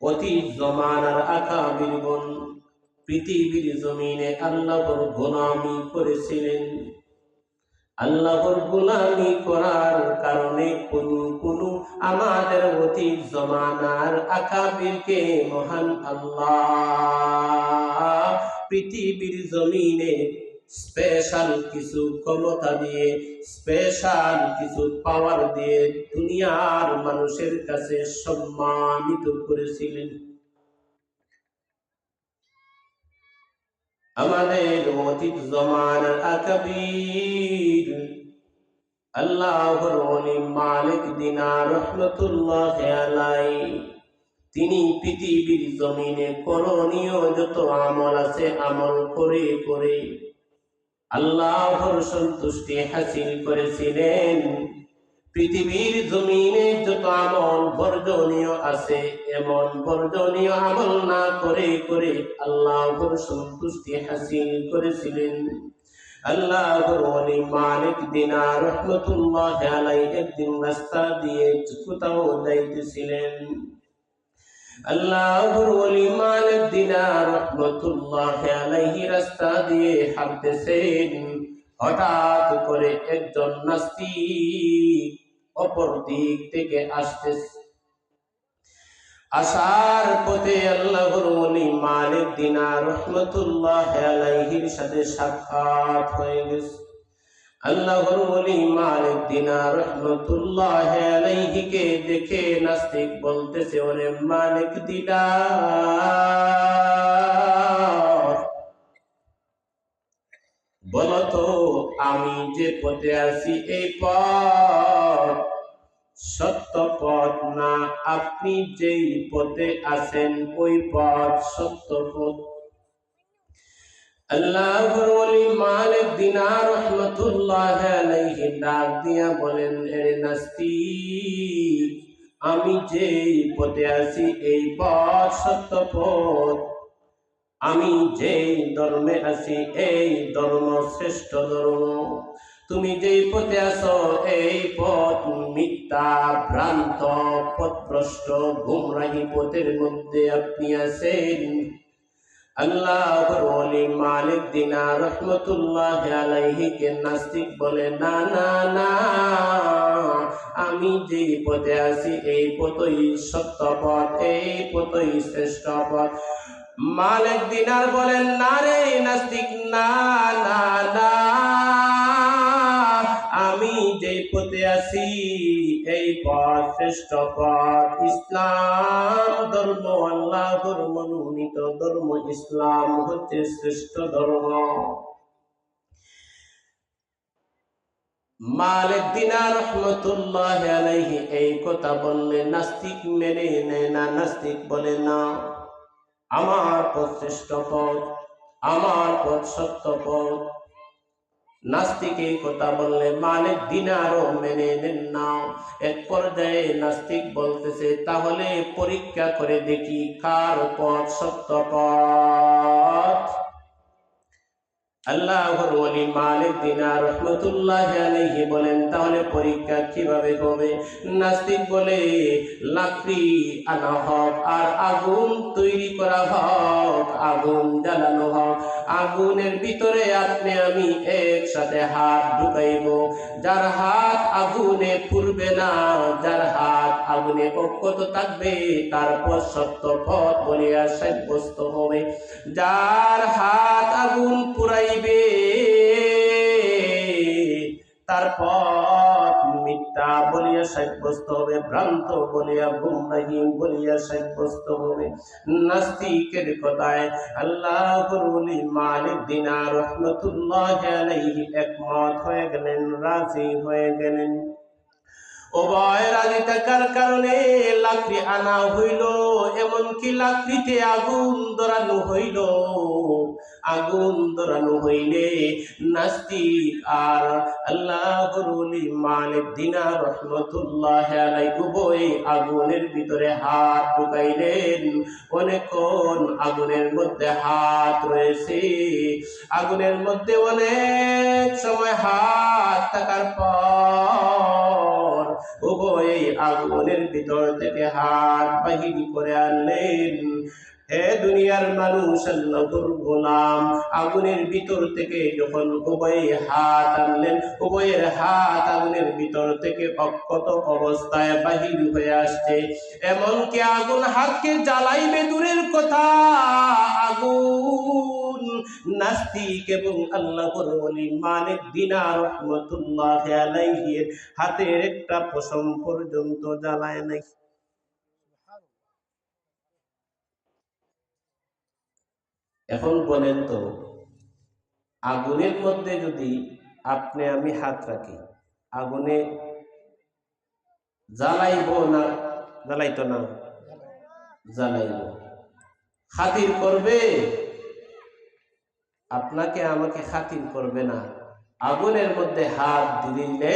অতীত জমানার আকাবিরগণ পৃথিবীর জমিনে আল্লাহর গোলামি করেছিলেন। আল্লাহর গোলামি করার কারণে কোন আমাদের অতীত জমানার আকাবিরকে মহান আল্লাহ পৃথিবীর জমিনে স্পেশাল কিছু ক্ষমতা দিয়ে, স্পেশাল কিছু পাওয়ার দিয়ে দুনিয়ার মানুষের কাছে সম্মানিত করেছিলেন। আমাদের অতীত জমানার আকাবির আল্লাহর ওলি মালিক দিনার রহমতুল্লাহ আলাইহি, তিনি পৃথিবীর জমিনে করণীয় যত আমল আছে আমল করে করে আল্লাহর সন্তুষ্টি হাসিল করেছিলেন। পৃথিবীর জমিনে যত আমল বর্জনীয় আছে এমন বর্জনীয় আমল না করে করে আল্লাহর সন্তুষ্টি হাসিল করেছিলেন। আল্লাহর ওলি মালিক দিনার রহমতুল্লাহ আলাইহি একদিন রাস্তা দিয়ে কোথাও যাইতেছিলেন। আল্লাহর ওলি মালিক দিনার রহমতুল্লাহ আলাইহি রাস্তা দিয়ে হাঁটতেছেন। হঠাৎ করে একজন নাস্তিক অপর দিক থেকে আসতেছে। আসার পথে আল্লাহর ওলি মালিক দিনার রহমতুল্লাহ আলাইহির সাথে সাক্ষাৎ হয়ে গেছে। আল্লাহর ওলি মালিক দিনার রহমতুল্লাহ আলাইহিকে দেখে নাস্তিক বলতেছে, ওরে মালিক দিনার, বলতো আমি যে পথে আছি এই পথ সত্য পথ না আপনি যেই পথে আছেন ওই পথ সত্য পথ? আল্লাহর ওলি মালিক দিনার রহমতুল্লাহ আলাইহি ডাক দিয়া বলেন, এ নাস্তিক, আমি যেই পথে আছি এই পথ সত্য পথ। আমি যেই ধর্মে আছি এই ধর্ম শ্রেষ্ঠ ধর্ম। তুমি যেই পথে আছো এই পথ মিথ্যা ভ্রান্ত পথভ্রষ্ট গুমরাহি পথের মধ্যে আপনি আছেন। আল্লাহর ওলি মালিক দিনার রহমতুল্লাহ আলাইহি কে নাস্তিক বলে, না না না, আমি যেই পথে আছি এই পথই সত্য পথ, এই পথই শ্রেষ্ঠ পথ। মালিক দিনার বলেন, না রে নাস্তিক, না না না, আমি যেই পথে আছি এই পথ শ্রেষ্ঠ পথ। ইসলাম ধর্ম আল্লাহর মনোনীত ধর্ম, ইসলাম হচ্ছে শ্রেষ্ঠ ধর্ম। মালিক দিনার রহমতুল্লাহ আলাইহি এই কথা বললে নাস্তিক মেনে নেয় না। নাস্তিক বলে, না, আমার পথ শ্রেষ্ঠ পথ, আমার পথ সত্য পথ। নাস্তিক এই কথা বললে মালিক দিনারও মেনে নেন না। এক পর্যায়ে নাস্তিক বলতেছে, তাহলে পরীক্ষা করে দেখি কার পথ সত্য পথ। আল্লাহর ওলি মালিক দিনার রহমতুল্লাহ আলাইহি বলেন, তাহলে পরীক্ষা কিভাবে হবে? নাস্তিক বলে, লাকড়ি আনা হোক আর আগুন তৈরি করা হোক, আগুন জ্বালানো হোক, আগুনের ভিতরে আপনি আমি একসাথে হাত ঢুকাইব। যার হাত আগুনে পুড়বে না, যার হাত আগুনে অক্ষত থাকবে তার পথ সত্য পথ বলিয়া সাব্যস্ত হবে। যার হাত আগুন পুরাইবে তার পথ মিথ্যা বলিয়া সাব্যস্ত হবে, ভ্রান্ত বলিয়া গুমরাহি বলিয়া সাব্যস্ত হবে। নাস্তিকের কথায় আল্লাহর ওলি মালিক দিনার রহমতুল্লাহ আলাইহি একমত হয়ে গেলেন, রাজি হয়ে গেলেন। উভয় রাজি থাকার কারণে লাকড়ি আনা হইল, এমনকি লাকড়িতে আগুন ধরানো হইল। আগুন ধরানো হইলে নাস্তিক আর আল্লাহর ওলি মালিক দিনার রহমতুল্লাহ আলাইহি উভয় আগুনের ভিতরে হাত ঢুকাইলেন। অনেকক্ষণ আগুনের মধ্যে হাত রয়েছে। আগুনের মধ্যে অনেক সময় হাত থাকার পর উভয় আগুনের ভিতর থেকে হাত বাহির করে আনলেন। হে দুনিয়ার মানুষ, আল্লাহর গোলাম, আগুনের ভিতর থেকে যখন উভয় হাত আনলেন, উভয়ের হাত আগুনের ভিতর থেকে অক্ষত অবস্থায় বাহির হয়ে আসছে। এমনকি আগুন হাতকে জ্বালাইবে দূরের কথা, আগুন নাস্তিক এবং আল্লাহর ওলি মালিক দিনার রহমতুল্লাহ আলাইহির হাতের একটা পশম পর্যন্ত জ্বালায় নাই। এখন বলেন তো, আগুনের মধ্যে যদি আপনি আমি হাত রাখি, আগুনে জ্বালাইব না? জ্বালাইতো না? জ্বালাইব। খাতির করবে? আপনাকে আমাকে খাতির করবে না। আগুনের মধ্যে হাত দিলে,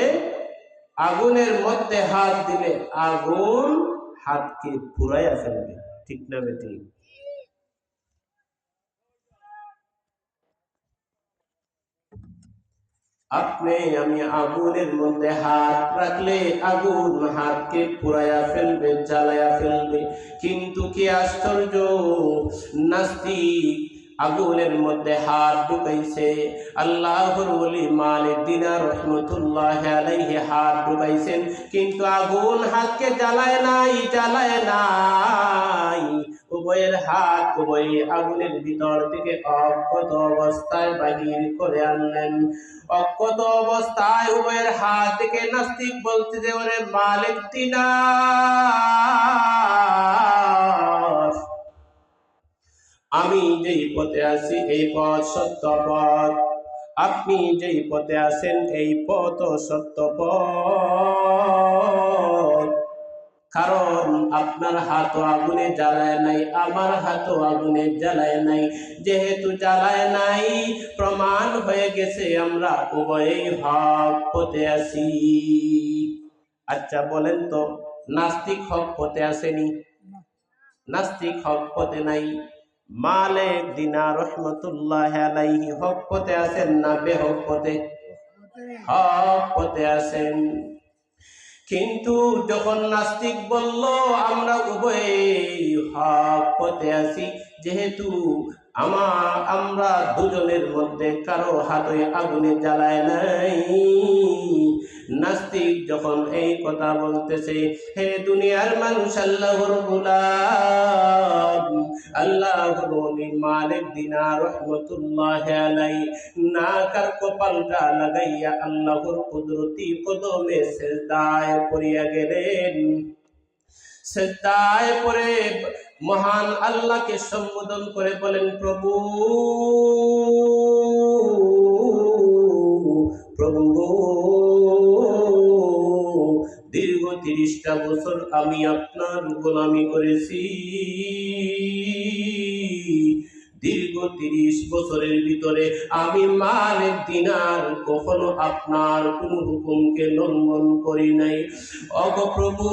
আগুনের মধ্যে হাত দিলে আগুন হাতকে পুরাইয়া ফেলবে। ঠিক না বেঠিক? আপনি আমি আগুনের মধ্যে হাত রাখলে আগুন হাতকে পুরাইয়া ফেলবে, জ্বালাইয়া ফেলবে। কিন্তু কি আশ্চর্য, নাস্তিক আগুনের মধ্যে হাত ঢুকাইছে, আল্লাহর ওলি মালিক দিনার রহমতুল্লাহ আলাইহি হাত ঢুকাইছেন, কিন্তু আগুন হাতকে জ্বালায় নাই, জ্বালায় নাই। উভয়ের হাত উভয় আগুনের ভিতর থেকে অক্ষত অবস্থায় বাহির করে আনলেন। অক্ষত অবস্থায় উভয়ের হাত থেকে নাস্তিক বলতে যে, ওরে মালিক দিনার, আমি যেই পথে আছি এই পথ সত্য পথ, আপনি যেই পথে আছেন এই পথ সত্য পথ। কারণ আপনার হাতও আগুনে জ্বালায় নাই, আমার হাতও আগুনে জ্বালায় নাই। যেহেতু জ্বালায় নাই, প্রমাণ হয়ে গেছে আমরা উভয়েই হক পথে আছি। আচ্ছা বলেন তো, নাস্তিক হক পথে আসেনি? নাস্তিক হক পথে নাই। মালিক দিনার রহমতুল্লাহ আলাইহি হক পথে আছেন না বেহক পথে? হক পথে আছেন। কিন্তু যখন নাস্তিক বলল আমরা উভয়েই হক পথে আছি, যেহেতু আমরা দুজনের মধ্যে কারো হাতে আগুনে জ্বালায় নাই, নাস্তিক যখন এই কথা বলতেছে, হে দুনিয়ার মানুষ, আল্লাহর গোলাম, আল্লাহর ওলি মালিক দিনার রহমতুল্লাহ আলাইহি নাকার কপালটা লাগাইয়া আল্লাহর কুদরতি কদমে সিজদায় পড়িয়া গেলেন। সিজদায় পড়ে মহান আল্লাহকে সম্বোধন করে বলেন, প্রভু, প্রভু, দীর্ঘ 30টা বছর আমি আপনার গোলামি করেছি। দীর্ঘ 30 বছরের ভিতরে আমি মালিক দিনার কখনো আপনার কোন হুকুমকে লঙ্ঘন করি নাই। ওগো প্রভু,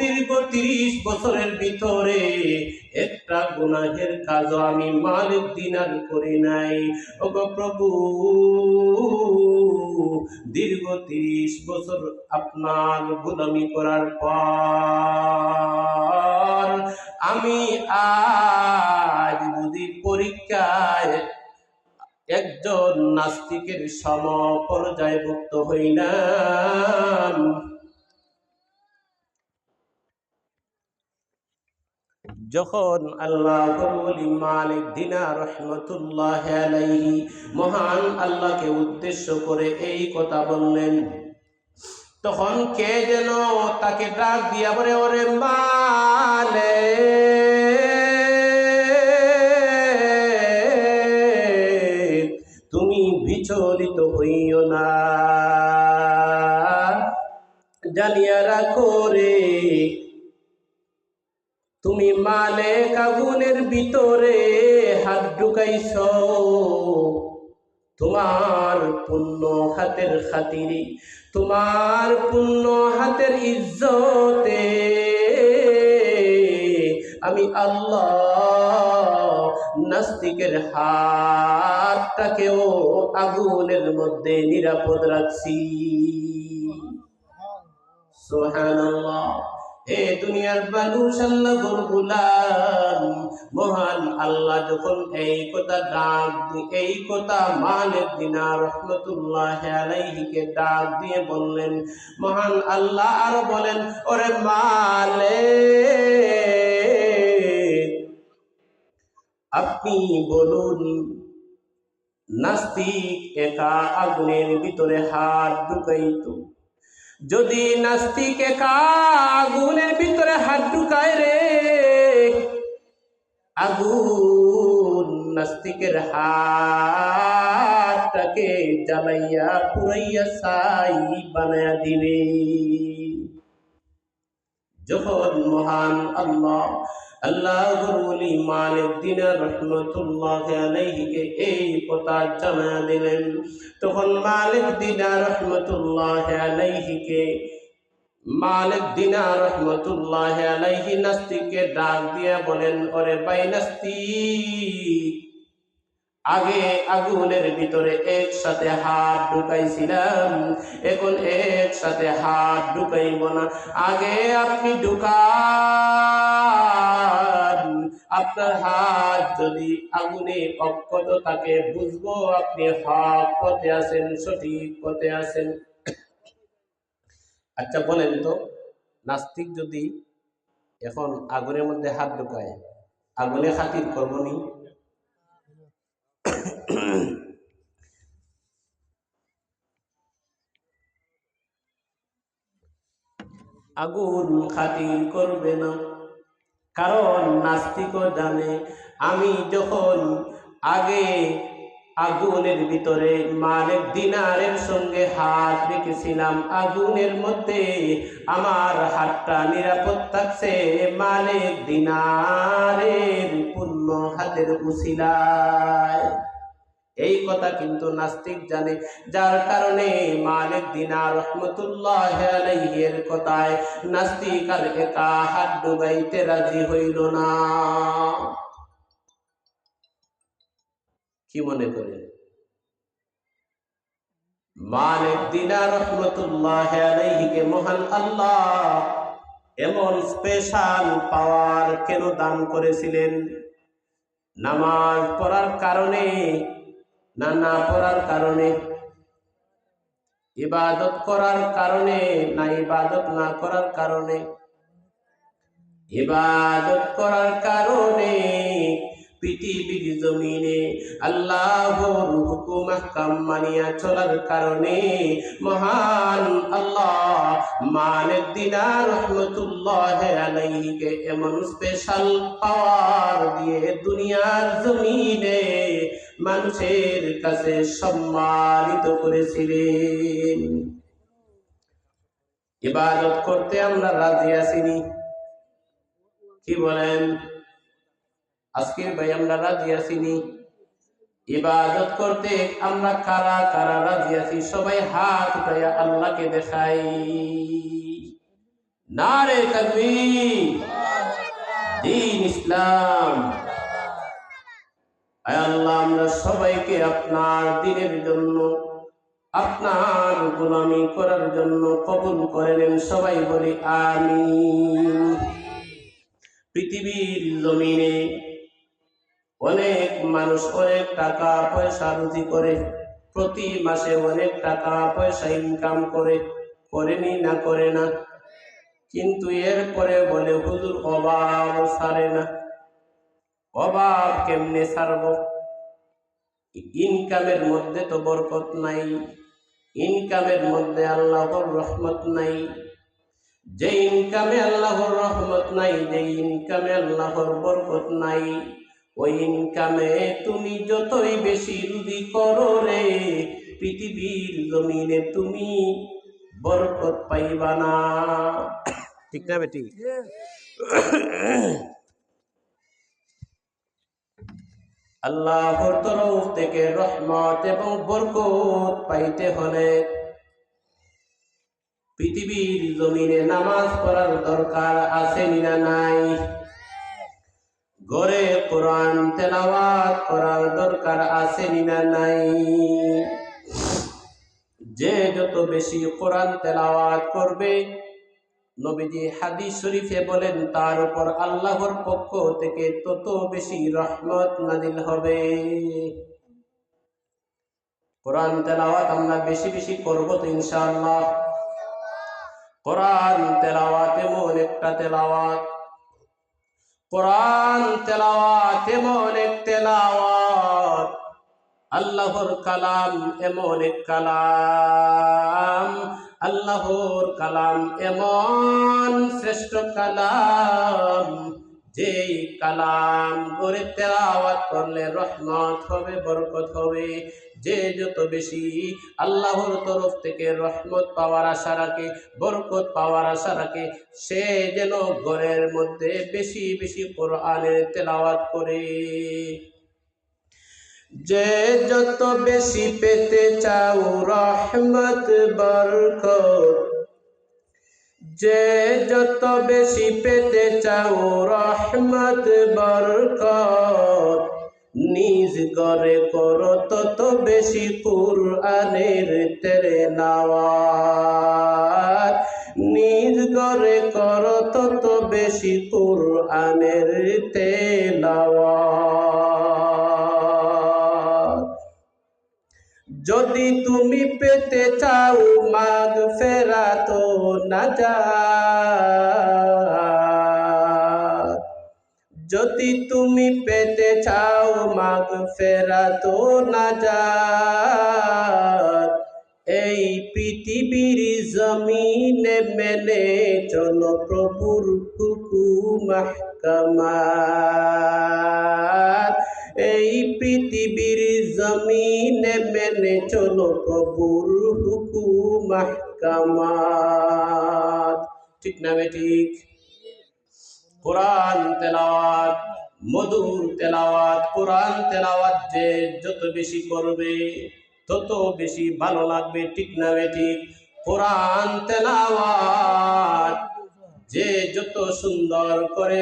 দীর্ঘ 30 বছরের ভিতরে একটা গুনাহের কাজও আমি মালিক দিনার করি নাই। ওগো প্রভু, দীর্ঘ 30 বছর আপনার গোলামি করার পর আমি আজ বুঝি পরীক্ষায় একজন নাস্তিকের সম পর্যায়ভুক্ত হইলাম। যখন আল্লাহর ওলি মালিক দিনার রহমতুল্লাহ আলাইহি মহান আল্লাহকে উদ্দেশ্য করে এই কথা বললেন, তখন কে যেন তাকে ডাক দিয়া বলে, ওরে মালিক, তুমি বিচলিত হইও না, জানিয়া রাখো রে, তুমি মালিক আগুনের ভিতরে হাত ঢুকাইছ, তোমার পুণ্য হাতের খাতিরে, তোমার পুণ্য হাতের ইজ্জতে আমি আল্লাহ নাস্তিকের হাতটাকেও আগুনের মধ্যে নিরাপদ রাখছি। সুবহানাল্লাহ। এ দুনিয়ার মানুষ আল্লাহর গোলাম, মহান আল্লাহ যখন এই কথা মালিক দিনার রহমতুল্লাহ আলাইহিকে ডাক দিয়ে বললেন, মহান আল্লাহ আরো বলেন, ওরে মালিক, আপনি বলুন, নাস্তিক একা আগুনের ভিতরে হাত ঢুকাইতো, যদি নাস্তিক একা আগুনের ভিতরে হাত ঢুকায় রে, আগুন নাস্তিকের হাতটাকে জ্বালাইয়া পুরাইয়া ছাই বানায়া দিবে। যখন মহান আল্লাহর ওলি মালিক দিনার রহমতুল্লাহ আলাইহিকে এই কথা জানা দিলেন, তখন মালিক দিনার রহমতুল্লাহ আলাইহি নাস্তিককে ডাক দিয়া বলেন, ওরে ভাই নাস্তিক, আগে আগুনের ভিতরে একসাথে হাত ঢুকাইছিলাম, এখন একসাথে হাত ঢুকাইব না। আগে আপনি ঢুকান, আপনার হাত যদি আগুনে অক্ষত থাকে, বুঝবো আপনি হক পথে আছেন, সঠিক পথে আছেন। আচ্ছা বলেন তো, নাস্তিক যদি এখন আগুনের মধ্যে হাত ঢুকায়, আগুনে খাতির করবনি? আগুন খাতির করবে না, কারণ নাস্তিকও জানে আমি যখন আগে আগুনের ভিতরে মালিক দিনারের সঙ্গে হাত রেখেছিলাম, আগুনের মধ্যে আমার হাতটা নিরাপদ থাকছে মালিক দিনারের পূর্ণ হাতের উসিলায়। এই কথা কিন্তু নাস্তিক জানে, যার কারণে মালিক দিনার রহমতুল্লাহ আলাইহির কথায় নাস্তিক আর একা হাত ডুবাইতে রাজি হইল না। কি মনে করেন? মালিক দিনার রহমতুল্লাহ আলাইহিকে মহান আল্লাহ এমন স্পেশাল পাওয়ার কেন দান করেছিলেন? নামাজ পড়ার কারণে না পড়ার কারণে? ইবাদত করার কারণে না ইবাদত না করার কারণে? ইবাদত করার কারণে। পৃথিবীর জমিনে আল্লাহর হুকুম আহকাম মানিয়া চলার কারণে মহান আল্লাহ মালিক দিনার রহমতুল্লাহ আলাইহিকে এমন স্পেশাল পাওয়ার দিয়ে দুনিয়ার জমিনে মানুষের কাছে সম্মানিত করেছিলেন। ইবাদত করতে আমরা রাজি আছিনি? কি বলেন? আজকের ভাই আমরা রাজি আছিনি? ইবাদত করতে আমরা কারা কারা রাজি আছি? সবাই হাত উঠাইয়া আল্লাহকে দেখাই। নারে তাকবীর, দ্বীন ইসলাম। আয় আল্লাহ, আমরা সবাইকে আপনার দ্বীনের জন্য, আপনার গোলামি করার জন্য কবুল করে নেন। সবাই বলি আমিন। পৃথিবীর জমিনে অনেক মানুষ অনেক টাকা পয়সা রুজি করে, প্রতি মাসে অনেক টাকা পয়সা ইনকাম করে, করেনি না করে না? কিন্তু এরপরে বলে হুজুর অভাব ছাড়ে না। অভাব কেমনে ছাড়ব? ইনকামের মধ্যে তো বরকত নাই, ইনকামের মধ্যে আল্লাহর রহমত নাই। যে ইনকামে আল্লাহর রহমত নাই, যে ইনকামে আল্লাহর বরকত নাই, ওই ইনকামে তুমি যতই বেশি রুজি করো রে, পৃথিবীর জমিনে তুমি বরকত পাইবা না। ঠিক না বেটি? আল্লাহর তরফ থেকে রহমত এবং বরকত পাইতে হলে পৃথিবীর জমিনে নামাজ পড়ার দরকার আছে না নাই? ঘরে কোরআন তেলাওয়াত করার দরকার আছে না নাই? যে যত বেশি কোরআন তেলাওয়াত করবে, নবীজি হাদিস শরীফে বলেন তার উপর আল্লাহর পক্ষ থেকে তত বেশি রহমত নাজিল হবে। কোরআন তেলাওয়াত আমরা বেশি বেশি করব তো ইনশাআল্লাহ। কোরআন তেলাওয়াত এমন একটা তেলাওয়াত, কোরআন তেলাওয়াত এমন এক তেলাওয়াত, আল্লাহর কালাম এমন এক কালাম, আল্লাহর কালাম এমন শ্রেষ্ঠ কালাম, যেই কালাম করে তেলাওয়াত করলে রহমত হবে, বরকত হবে। যে যত বেশি আল্লাহর তরফ থেকে রহমত পাওয়ার আশা রাখে, বরকত পাওয়ার আশা রাখে, সে যেন ঘরের মধ্যে বেশি বেশি কোরআনের তেলাওয়াত করে। যে যত বেশি পেতে চাও রহমত বরকত, যে যত বেশি পেতে চাও রহমত বরকত, নিজ ঘরে করো তত বেশি কুরআনের তেলাওয়াত, নিজ ঘরে করো তত বেশি কুরআনের তেলাওয়াত। যদি তুমি পেতে চাও মাগফিরাত ও নাজাত, যদি তুমি পেতে চাও মাগফিরাত ও নাজাত, এই পৃথিবীর জমিনে মেনে চলো প্রভুর হুকুম আহকামাত, এই পৃথিবীর জমিনে মেনে চলো প্রভুর হুকুম আহকামাত। ঠিক না ঠিক? কোরআন তেলাওয়াত, মধুর তেলাওয়াত, কোরআন তেলাওয়াত যে যত বেশি করবে তত বেশি ভালো লাগবে। ঠিক না ঠিক? কোরআন তেলাওয়াত যে যত সুন্দর করে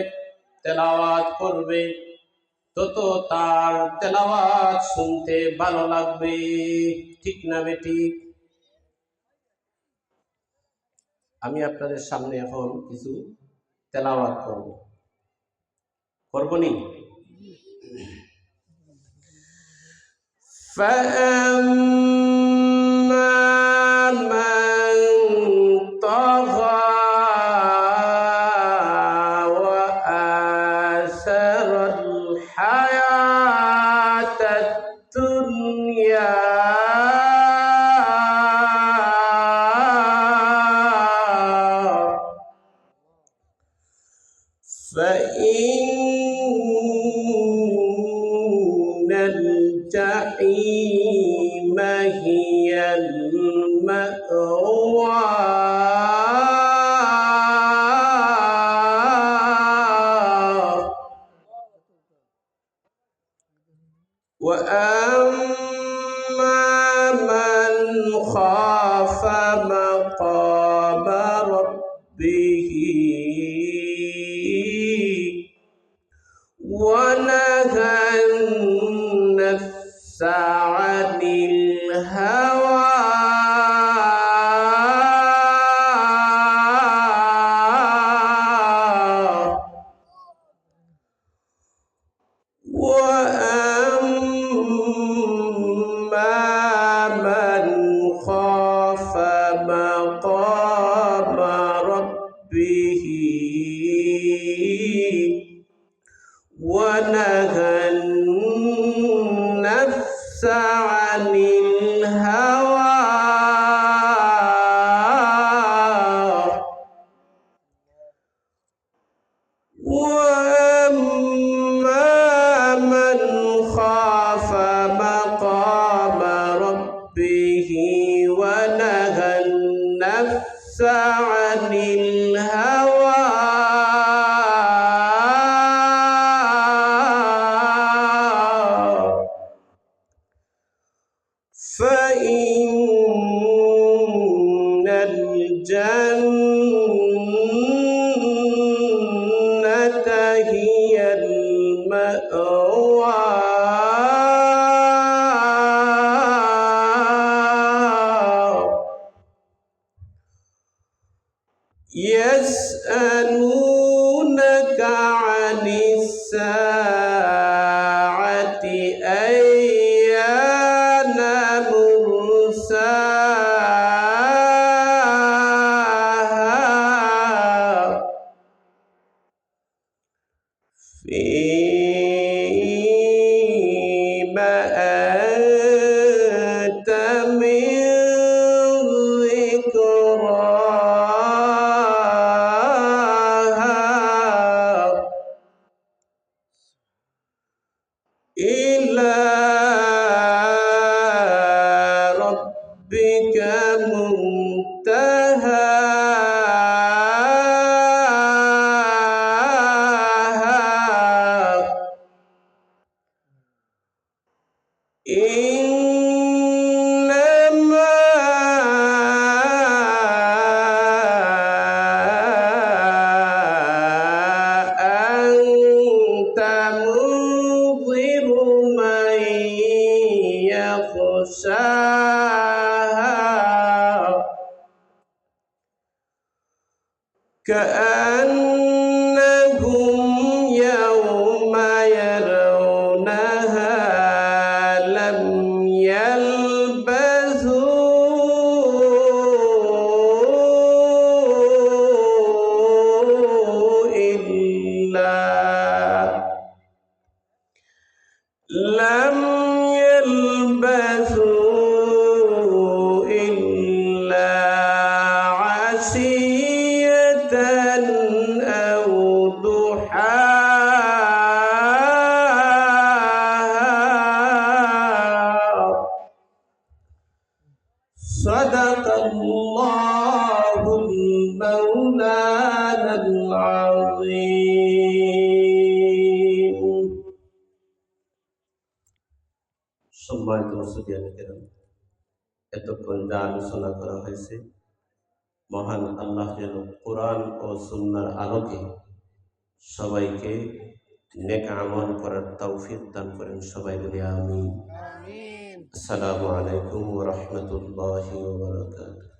তেলাওয়াত করবে তত তার তেলাওয়াত শুনতে ভালো লাগবে। ঠিক না ঠিক? আমি আপনাদের সামনে এখন কিছু তেলাওয়াত করব, করবনি? فأما من طغى وآثر الحياة الدنيا فإن الجحيم هي المأوى وأما من خاف مقام ربه ونهى النفس عن الهوى وأما من خاف مقام ربه ونهى النفس عن الهوى وأما من خاف مقام ربه ونهى النفس عن الهوى فإن الجنة هي المأوى يسألونك عن الساعة أيان مرساها فيما أنت من ذكراها إلى ربك منتهاها إنما أنت منذر من يخشاها كأنهم يوم يرونها لم يلبثوا إلا لم يلبثوا إلا عشية أو ضحاها صدق الله المولانا العظيم সম্মানিত মুসলিয়ানে কেরাম, এতক্ষণ যা আলোচনা করা হয়েছে মহান আল্লাহ যেন কোরআন ও সুন্নাহর আলোকে সবাইকে নেক আমল করার তৌফিক দান করেন। সবাই বলি আমিন। আসসালামু আলাইকুম ওয়া রাহমাতুল্লাহি ওয়া বারাকাতুহু।